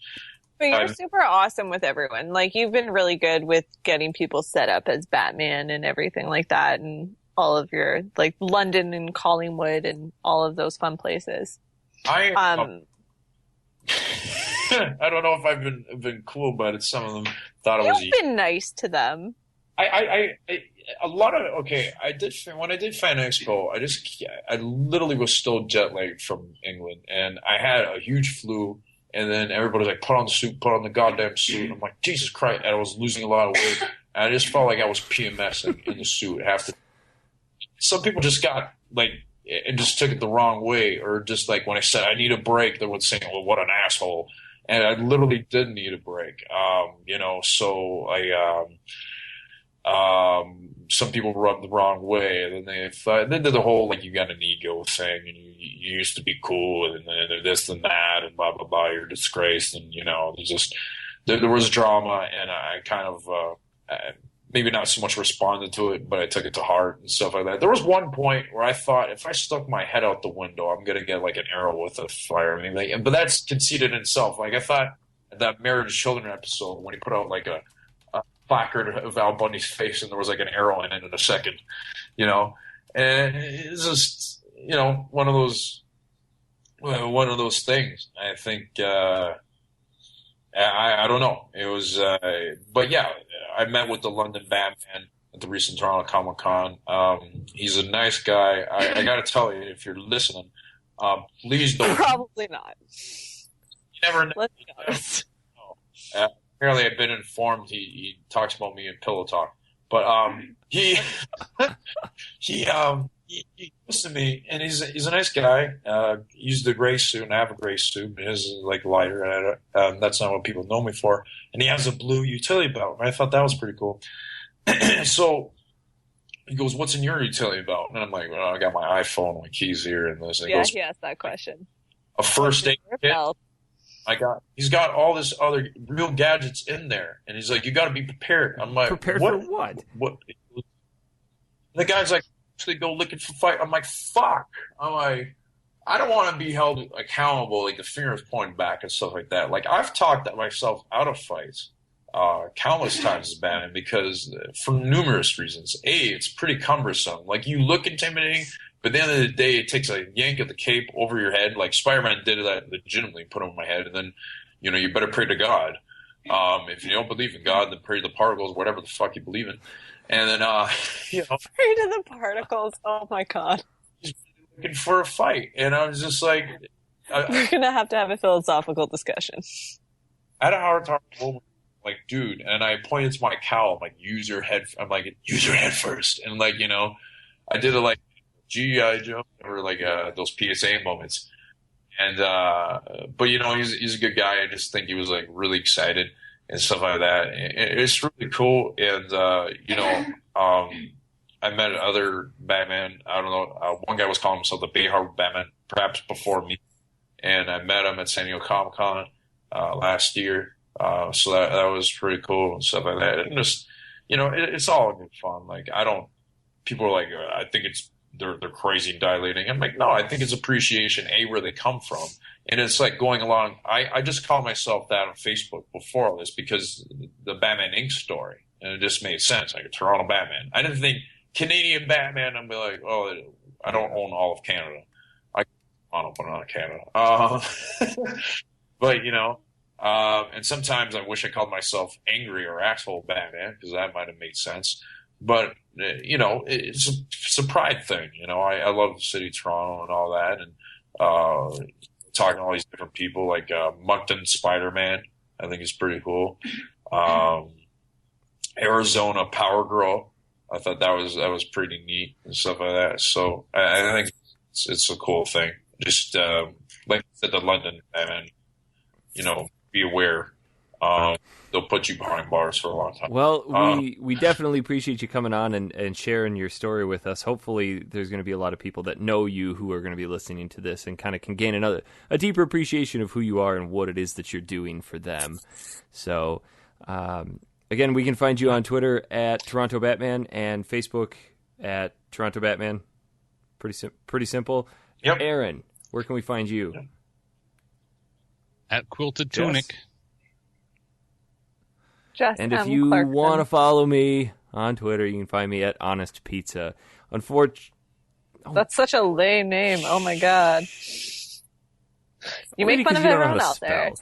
but you're super awesome with everyone. You've been really good with getting people set up as Batman and everything like that, and all of your London and Collingwood and all of those fun places. I don't know if I've been cool about it. Some of them thought it was. You've been nice to them. I did when I did Fan Expo. I literally was still jet lagged from England, and I had a huge flu. And then everybody was like, "Put on the suit, put on the goddamn suit." And I'm like, Jesus Christ! And I was losing a lot of weight, and I just felt like I was PMSing in the suit. Some people just got and just took it the wrong way, or just when I said I need a break, they would say, "Well, what an asshole." And I literally did need a break, So Some people rubbed the wrong way, and then they did the whole like you got an ego thing, and you used to be cool, and then this and that, and blah blah blah. You're disgraced, and there was drama, and I kind of maybe not so much responded to it, but I took it to heart and stuff like that. There was one point where I thought if I stuck my head out the window, I'm gonna get like an arrow with a fire, but that's conceited in itself. Like I thought that Married to Children episode when he put out like a placard of Al Bundy's face, and there was like an arrow in it in a second, and it's just one of those things. I think I don't know. It was, but yeah, I met with the London Batman at the recent Toronto Comic Con. He's a nice guy. I got to tell you, if you're listening, please don't. Probably not. You never know. Let's be honest. Apparently, I've been informed he talks about me in Pillow Talk, but he listens to me, and he's a nice guy. He used the gray suit, and I have a gray suit. His is like lighter, and that's not what people know me for. And he has a blue utility belt. I thought that was pretty cool. So he goes, "What's in your utility belt?" And I'm like, "Well, I got my iPhone, my keys here, and this." And he goes, he asked that question. A first aid kit. He's got all this other real gadgets in there, and he's like, "You got to be prepared." I'm like, prepared for what? What? The guy's like, "Actually, go looking for fight." I'm like, "Fuck!" I'm like, I don't want to be held accountable, like the fingers pointed back and stuff like that. Like I've talked myself out of fights countless times as Batman because for numerous reasons. It's pretty cumbersome. Like you look intimidating. But at the end of the day, it takes a yank of the cape over your head. Like Spider-Man did that legitimately, put it on my head. And then, you better pray to God. If you don't believe in God, then pray to the particles, whatever the fuck you believe in. And then, Pray to the particles. Oh, my God. He's looking for a fight. And I was just like... We're going to have a philosophical discussion. I had a hard time like, dude. And I pointed to my cowl. I'm like, use your head. I'm like, use your head first. And like, I did it like, G.I. Joe or like those PSA moments, and but he's a good guy. I just think he was like really excited and stuff like that. It's really cool, and I met other Batman. I don't know. One guy was calling himself the Bay Harbor Batman, perhaps before me, and I met him at San Diego Comic Con last year. So that was pretty cool and stuff like that. And just it's all good fun. Like people are like, I think they're crazy and dilating. I'm like, no, I think it's appreciation, where they come from. And it's like going along. I just called myself that on Facebook before all this because the Batman Inc. story. And it just made sense. Like a Toronto Batman. I didn't think Canadian Batman. I'm like, oh, I don't own all of Canada. I don't put it on Canada. But, and sometimes I wish I called myself angry or asshole Batman because that might have made sense. But, it's a pride thing. I love the city of Toronto and all that. And talking to all these different people like Moncton Spider-Man, I think is pretty cool. Arizona Power Girl, I thought that was pretty neat and stuff like that. So I think it's a cool thing. Just like I said, the London Batman, be aware. They'll put you behind bars for a long time. Well, we definitely appreciate you coming on and sharing your story with us. Hopefully there's going to be a lot of people that know you who are going to be listening to this and kind of can gain a deeper appreciation of who you are and what it is that you're doing for them. So, again, we can find you on Twitter at Toronto Batman and Facebook at Toronto Batman. Pretty simple. Yep. Aaron, where can we find you? Yep. At Quilted Tunic. Yes. And if you want to follow me on Twitter, you can find me at Honest Pizza. That's such a lame name. Oh my God. You make fun of everyone else, Eric.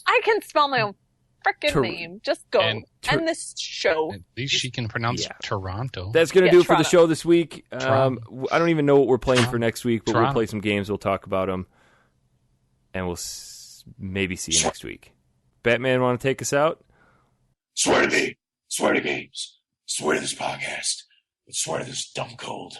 I can spell my own frickin' name. Just go. End this show. At least she can pronounce Toronto. That's going to do it for the show this week. I don't even know what we're playing for next week, but we'll play some games. We'll talk about them. And we'll maybe see you next week. Batman, want to take us out? Swear to me. Swear to games. Swear to this podcast. But swear to this dumb cold.